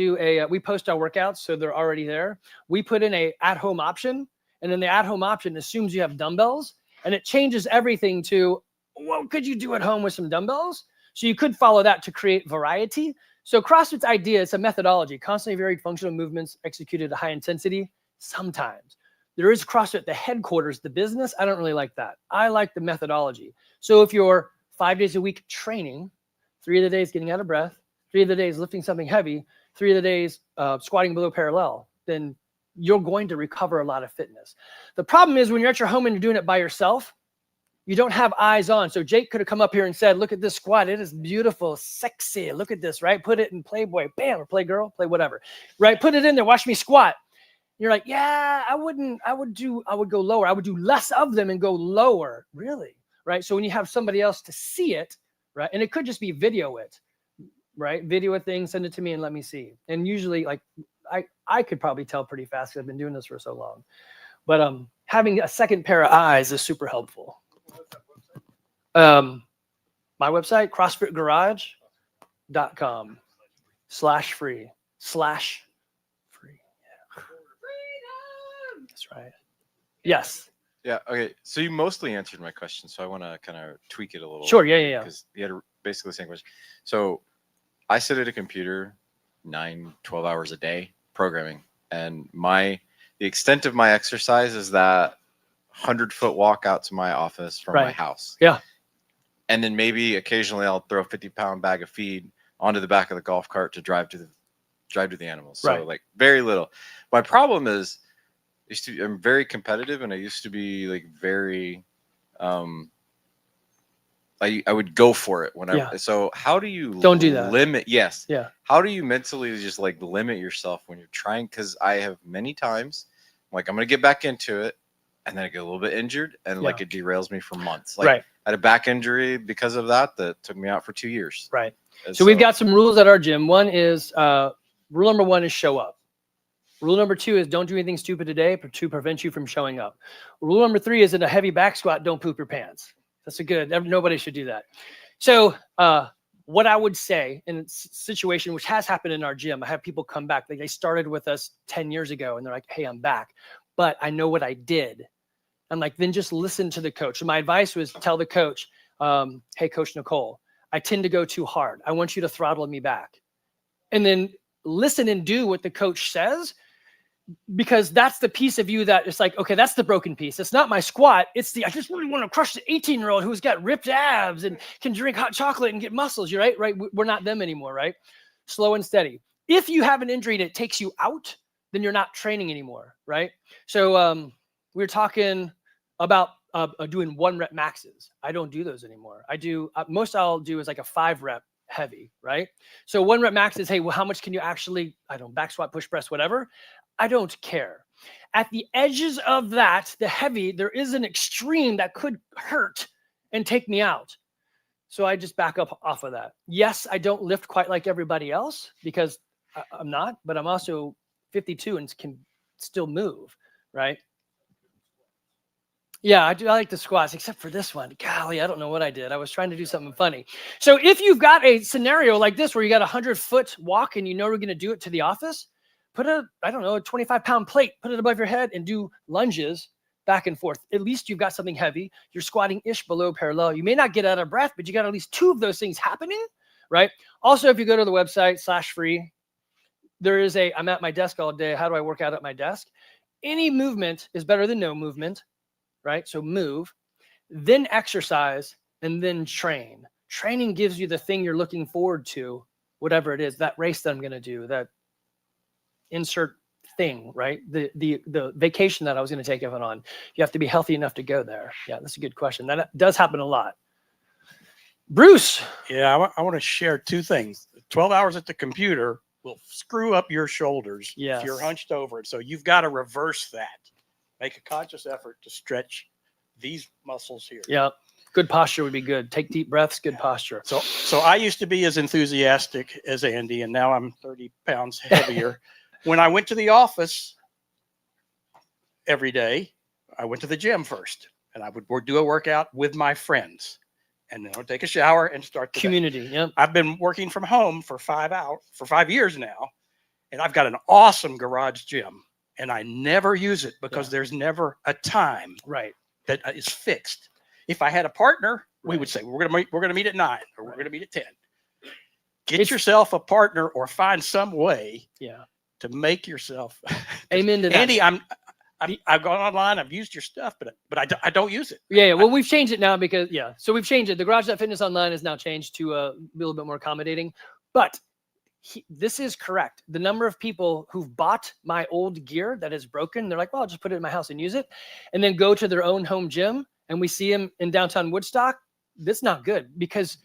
post our workouts, so they're already there. We put in a at-home option, and then the at-home option assumes you have dumbbells, and it changes everything to what could you do at home with some dumbbells? So you could follow that to create variety. So CrossFit's idea is a methodology, constantly varied functional movements executed at high intensity. Sometimes there is CrossFit, the headquarters, the business. I don't really like that. I like the methodology. So if you're 5 days a week training, 3 of the days getting out of breath, 3 of the days lifting something heavy, 3 of the days squatting below parallel, then you're going to recover a lot of fitness. The problem is when you're at your home and you're doing it by yourself, you don't have eyes on. So Jake could have come up here and said, look at this squat. It is beautiful, sexy. Look at this, right? Put it in Playboy, bam, or Playgirl, play whatever, right? Put it in there, watch me squat. You're like, yeah, I would go lower. I would do less of them and go lower, really, right? So when you have somebody else to see it, right? And it could just be video it, right? Video a thing, send it to me and let me see. And usually like, I could probably tell pretty fast because I've been doing this for so long. But having a second pair of eyes is super helpful. My website, CrossFitGarage.com/free. Yeah. That's right. Yes. Yeah. Okay. So you mostly answered my question. So I want to kind of tweak it a little. Sure. Yeah. Because you had basically the same question. So I sit at a computer 9-12 hours a day programming, and the extent of my exercise is that 100-foot walk out to my office from my house. Yeah. And then maybe occasionally I'll throw a 50-pound bag of feed onto the back of the golf cart to drive to the animals. So like very little. My problem is I'm very competitive, and I used to be like very I would go for it whenever. So how do you don't do that? Limit? Yes. Yeah. How do you mentally just like limit yourself when you're trying? Because I have many times like I'm gonna get back into it, and then I get a little bit injured, and like it derails me for months. Like I had a back injury because of that took me out for 2 years. Right. So we've got some rules at our gym. One is rule number 1 is show up. Rule number 2 is don't do anything stupid today to prevent you from showing up. Rule number 3 is in a heavy back squat, don't poop your pants. That's nobody should do that. So what I would say in a situation which has happened in our gym, I have people come back. Like they started with us 10 years ago and they're like, hey, I'm back, but I know what I did. I'm like, then just listen to the coach. So my advice was tell the coach, hey, Coach Nicole, I tend to go too hard. I want you to throttle me back. And then listen and do what the coach says, because that's the piece of you that it's like, okay, that's the broken piece. It's not my squat. It's I just really want to crush the 18-year-old who's got ripped abs and can drink hot chocolate and get muscles. You're right. We're not them anymore, right? Slow and steady. If you have an injury that takes you out, then you're not training anymore, right? So we were talking about doing 1 rep maxes. I don't do those anymore. I do most I'll do is like a 5 rep heavy, right? So 1 rep max is, hey, well, how much can you actually, back squat, push press, whatever. I don't care. At the edges of that, the heavy, there is an extreme that could hurt and take me out. So I just back up off of that. Yes, I don't lift quite like everybody else because I'm not, but I'm also 52 and can still move, right? Yeah, I do. I like the squats, except for this one. Golly, I don't know what I did. I was trying to do something funny. So if you've got a scenario like this where you got a 100-foot walk and you know we're going to do it to the office, put a 25-pound plate, put it above your head and do lunges back and forth. At least you've got something heavy. You're squatting ish below parallel. You may not get out of breath, but you got at least 2 of those things happening, right? Also, if you go to the website /free, there is I'm at my desk all day. How do I work out at my desk? Any movement is better than no movement. Right? So move, then exercise, and then train. Training gives you the thing you're looking forward to, whatever it is, that race that I'm going to do, that insert thing, right? The vacation that I was going to take it on. You have to be healthy enough to go there. Yeah, that's a good question. That does happen a lot. Bruce. Yeah, I want to share 2 things. 12 hours at the computer will screw up your shoulders if you're hunched over it. So you've got to reverse that. Make a conscious effort to stretch these muscles here. Yeah. Good posture would be good. Take deep breaths, good posture. So I used to be as enthusiastic as Andy, and now I'm 30 pounds heavier. When I went to the office every day, I went to the gym first, and I would do a workout with my friends. And then I would take a shower and start the community. day. Yep. I've been working from home for 5 years now, and I've got an awesome garage gym. And I never use it because there's never a time that is fixed. If I had a partner, we would say we're gonna meet at 9 or we're gonna meet at 10. Get yourself a partner or find some way to make yourself. Amen to that. Andy, I've gone online, I've used your stuff, but I don't use it. Yeah. Well, we've changed it now because so we've changed it. The Garage.Fitness online is now changed to a little bit more accommodating, but this is correct. The number of people who've bought my old gear that is broken, they're like, well, I'll just put it in my house and use it, and then go to their own home gym, and we see them in downtown Woodstock. That's not good, because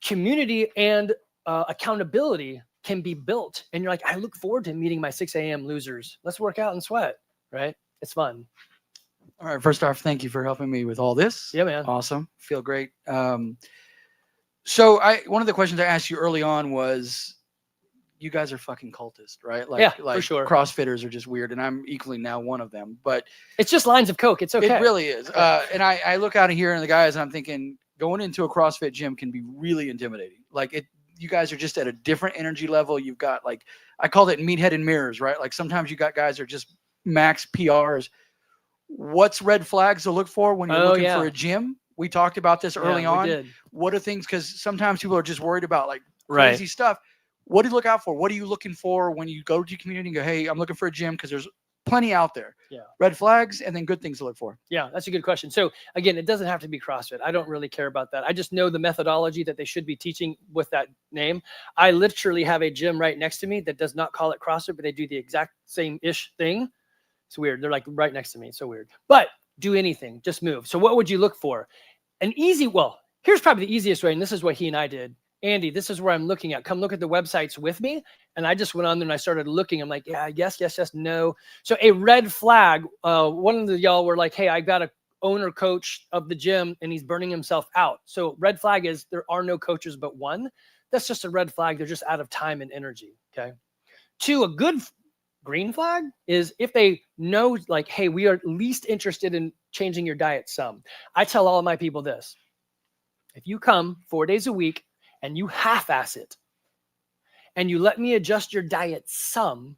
community and accountability can be built. And you're like, I look forward to meeting my 6 a.m. losers. Let's work out and sweat, right? It's fun. All right. First off, thank you for helping me with all this. Yeah, man. Awesome. Feel great. So one of the questions I asked you early on was, you guys are fucking cultists, right? Like, for sure. CrossFitters are just weird, and I'm equally now one of them. But it's just lines of coke. It's okay. It really is. And I look out of here and the guys, and I'm thinking, going into a CrossFit gym can be really intimidating. Like you guys are just at a different energy level. You've got, like, I called it meathead and mirrors, right? Like sometimes you got guys that are just max PRs. What's red flags to look for when you're looking for a gym? We talked about this early on. Did. What are things? Because sometimes people are just worried about like crazy stuff. What do you look out for? What are you looking for when you go to your community and go, hey, I'm looking for a gym? Because there's plenty out there. Yeah. Red flags and then good things to look for. Yeah, that's a good question. So again, it doesn't have to be CrossFit. I don't really care about that. I just know the methodology that they should be teaching with that name. I literally have a gym right next to me that does not call it CrossFit, but they do the exact same-ish thing. It's weird. They're like right next to me. It's so weird. But do anything. Just move. So what would you look for? Here's probably the easiest way, and this is what he and I did. Andy, this is where I'm looking at. Come look at the websites with me. And I just went on there and I started looking. I'm like, yeah, yes, no. So a red flag, one of the y'all were like, hey, I got a owner coach of the gym and he's burning himself out. So red flag is there are no coaches but one. That's just a red flag. They're just out of time and energy. Okay. 2, a good green flag is if they know, like, hey, we are least interested in changing your diet some. I tell all of my people this. If you come 4 days a week, and you half-ass it, and you let me adjust your diet some,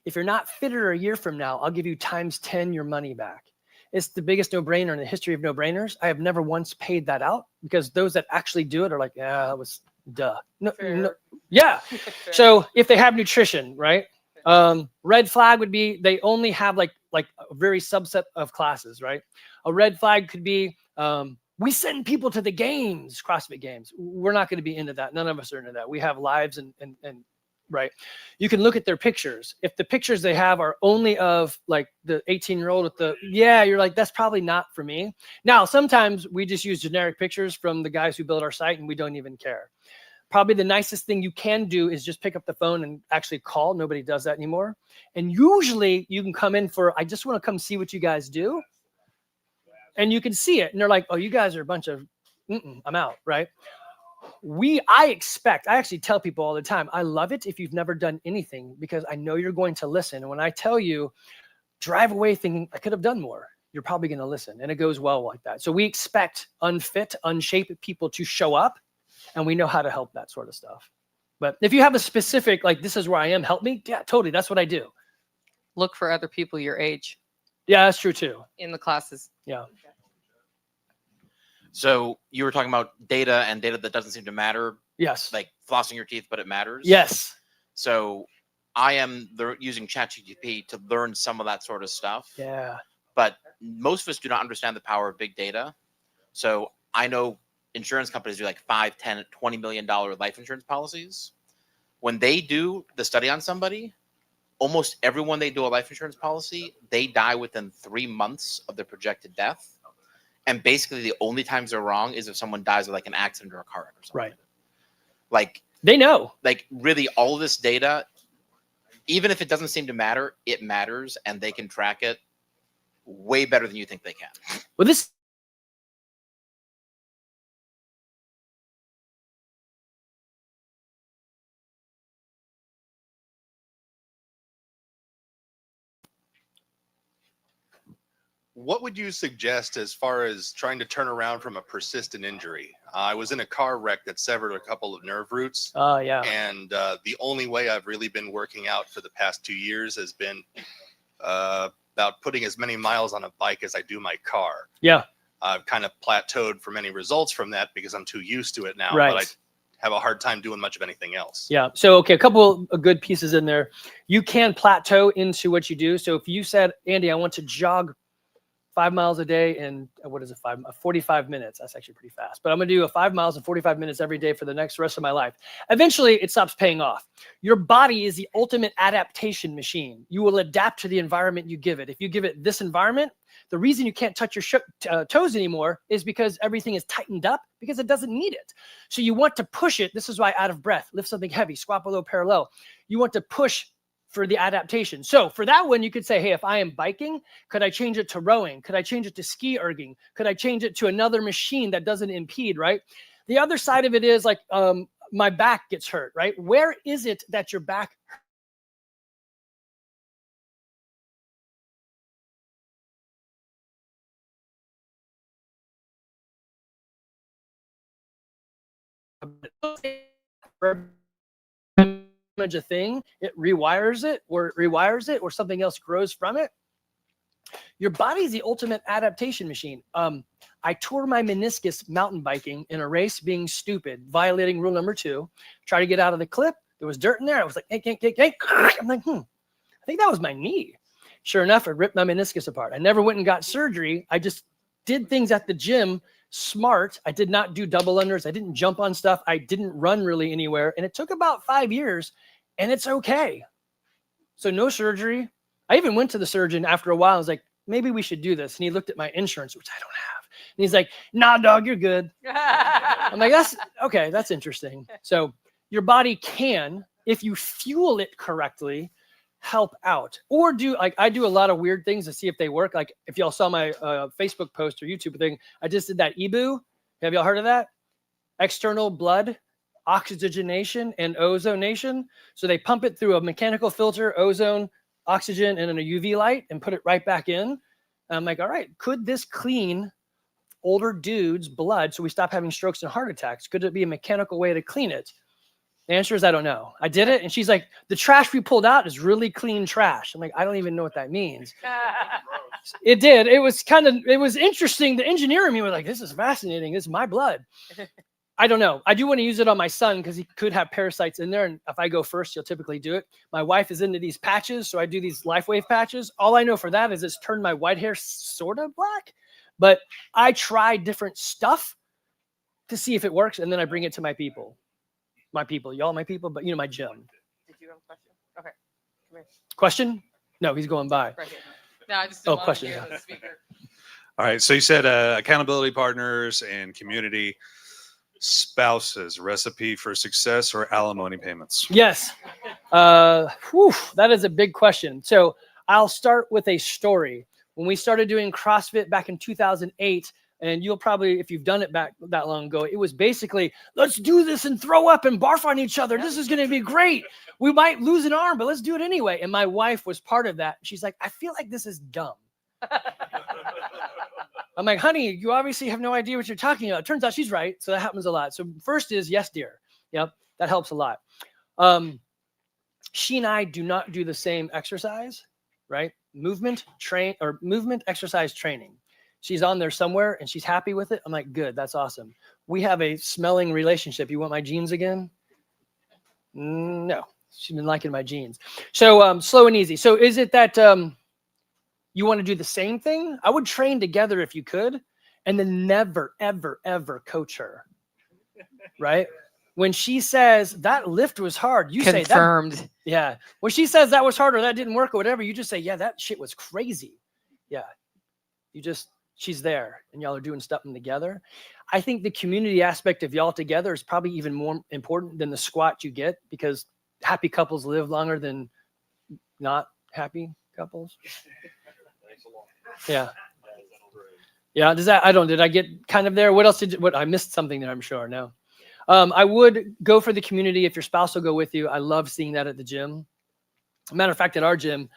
if you're not fitter a year from now, I'll give you times 10 your money back. It's the biggest no-brainer in the history of no-brainers. I have never once paid that out because those that actually do it are like, yeah, that was duh. No, yeah. So if they have nutrition, right? Red flag would be they only have like a very subset of classes, right? A red flag could be, we send people to the games, CrossFit games. We're not going to be into that. None of us are into that. We have lives and right. You can look at their pictures. If the pictures they have are only of like the 18-year-old with you're like, that's probably not for me. Now, sometimes we just use generic pictures from the guys who build our site and we don't even care. Probably the nicest thing you can do is just pick up the phone and actually call. Nobody does that anymore. And usually you can come in for, I just want to come see what you guys do. And you can see it. And they're like, oh, you guys are a bunch of, I'm out, right? I actually tell people all the time, I love it if you've never done anything because I know you're going to listen. And when I tell you, drive away thinking I could have done more. you're probably going to listen. And it goes well like that. So we expect unfit, unshaped people to show up, and we know how to help that sort of stuff. But if you have a specific, like, this is where I am, help me. Yeah, totally. That's what I do. Look for other people your age Yeah, that's true too. in the classes. Yeah. So you were talking about data and data that doesn't seem to matter, Yes. like flossing your teeth, but it matters. Yes. So I am using ChatGPT to learn some of that sort of stuff. Yeah. But most of us do not understand the power of big data. So I know insurance companies do like 5, 10, $20 million life insurance policies. When they do the study on somebody, almost everyone they do a life insurance policy, they die within 3 months of their projected death. And basically the only times they're wrong is if someone dies of like an accident or a car wreck or something. Right. Like they know. Like really all of this data, even if it doesn't seem to matter, it matters, and they can track it way better than you think they can. Well, this What would you suggest as far as trying to turn around from a persistent injury? I was in a car wreck that severed a couple of nerve roots. Oh, yeah. And the only way I've really been working out for the past 2 years has been about putting as many miles on a bike as I do my car. Yeah. I've kind of plateaued from any results from that because I'm too used to it now. Right. But I have a hard time doing much of anything else. Yeah. So, okay, a couple of good pieces in there. You can plateau into what you do. So if you said, Andy, I want to jog 5 miles a day in 45 minutes. That's actually pretty fast. But I'm going to do a 5 miles in 45 minutes every day for the rest of my life. Eventually, it stops paying off. Your body is the ultimate adaptation machine. You will adapt to the environment you give it. If you give it this environment, the reason you can't touch your toes anymore is because everything is tightened up because it doesn't need it. So you want to push it. This is why out of breath, lift something heavy, squat below parallel. You want to push for the adaptation. So for that one, you could say, hey, if I am biking, could I change it to rowing? Could I change it to ski erging? Could I change it to another machine that doesn't impede, right? The other side of it is like my back gets hurt, right? Where is it that your back a thing, it rewires it or something else grows from it. Your body's the ultimate adaptation machine. I tore my meniscus mountain biking in a race, being stupid, violating rule number 2. Try to get out of the clip. There was dirt in there. I was like, hey. I'm like, I think that was my knee. Sure enough, I ripped my meniscus apart. I never went and got surgery. I just did things at the gym smart. I did not do double unders. I didn't jump on stuff. I didn't run really anywhere. And it took about 5 years, and it's okay. So no surgery. I even went to the surgeon after a while. I was like, maybe we should do this. And he looked at my insurance, which I don't have. And he's like, nah, dog, you're good. I'm like, that's okay. That's interesting. So your body can, if you fuel it correctly, help out. Or do, like, I do a lot of weird things to see if they work. Like if y'all saw my Facebook post or YouTube thing, I just did that EBOO. Have y'all heard of that? External blood oxygenation and ozonation. So they pump it through a mechanical filter, ozone, oxygen, and then a UV light and put it right back in. And I'm like, all right, could this clean older dudes' blood so we stop having strokes and heart attacks? Could it be a mechanical way to clean it? The answer is I don't know. I did it. And she's like, the trash we pulled out is really clean trash. I'm like, I don't even know what that means. It did. It was interesting. The engineer and me were like, this is fascinating. This is my blood. I don't know. I do want to use it on my son because he could have parasites in there. And if I go first, he'll typically do it. My wife is into these patches. So I do these LifeWave patches. All I know for that is it's turned my white hair sort of black. But I try different stuff to see if it works. And then I bring it to my people. My people, y'all, my people, but my gym. Did you have a question? Okay. Come here. Question? No, he's going by. Right here. No, I just didn't want question. to hear the speaker. All right. So you said accountability partners and community spouses, recipe for success or alimony payments? Yes. That is a big question. So I'll start with a story. When we started doing CrossFit back in 2008, and you'll probably, if you've done it back that long ago, it was basically, let's do this and throw up and barf on each other. This is going to be great. We might lose an arm, but let's do it anyway. And my wife was part of that. She's like, I feel like this is dumb. I'm like, honey, you obviously have no idea what you're talking about. It turns out she's right. So that happens a lot. So first is yes, dear. Yep. That helps a lot. She and I do not do the same exercise, right? Movement, exercise, training. She's on there somewhere and she's happy with it. I'm like, good, that's awesome. We have a smelling relationship. You want my jeans again? No, she's been liking my jeans. So slow and easy. So is it that you want to do the same thing? I would train together if you could, and then never, ever, ever coach her, right? When she says that lift was hard, you say that. Confirmed. Yeah. When she says that was hard or that didn't work or whatever, you just say, yeah, that shit was crazy. Yeah. She's there and y'all are doing something together. I think the community aspect of y'all together is probably even more important than the squat you get, because happy couples live longer than not happy couples. Yeah. Yeah. Did I get kind of there? What else I missed something there, I'm sure. No. I would go for the community if your spouse will go with you. I love seeing that at the gym. Matter of fact, at our gym,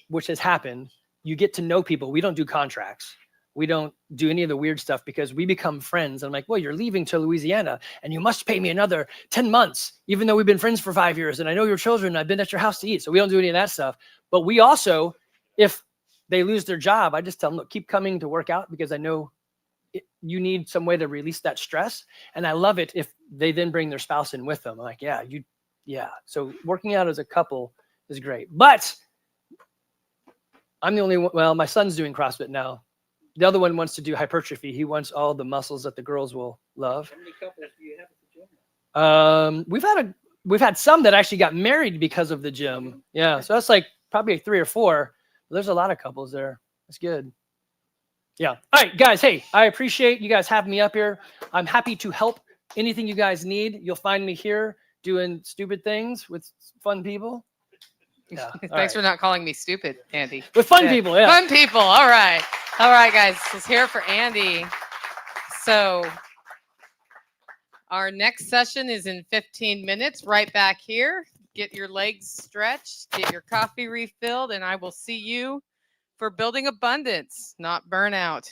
which has happened, you get to know people. We don't do contracts. We don't do any of the weird stuff because we become friends. I'm like, well, you're leaving to Louisiana and you must pay me another 10 months, even though we've been friends for 5 years and I know your children and I've been at your house to eat. So we don't do any of that stuff. But we also, if they lose their job, I just tell them, look, keep coming to work out because I know you need some way to release that stress. And I love it if they then bring their spouse in with them. I'm like, yeah. So working out as a couple is great. But I'm the only one. Well, my son's doing CrossFit now. The other one wants to do hypertrophy. He wants all the muscles that the girls will love. How many couples do you have at the gym? We've had some that actually got married because of the gym. Yeah. So that's like probably 3 or 4. There's a lot of couples there. That's good. Yeah. All right, guys. Hey, I appreciate you guys having me up here. I'm happy to help anything you guys need. You'll find me here doing stupid things with fun people. Yeah. Thanks for not calling me stupid, Andy. With fun people, yeah. Fun people. All right. All right, guys. Let's hear it for Andy. So our next session is in 15 minutes, right back here. Get your legs stretched, get your coffee refilled, and I will see you for building abundance, not burnout.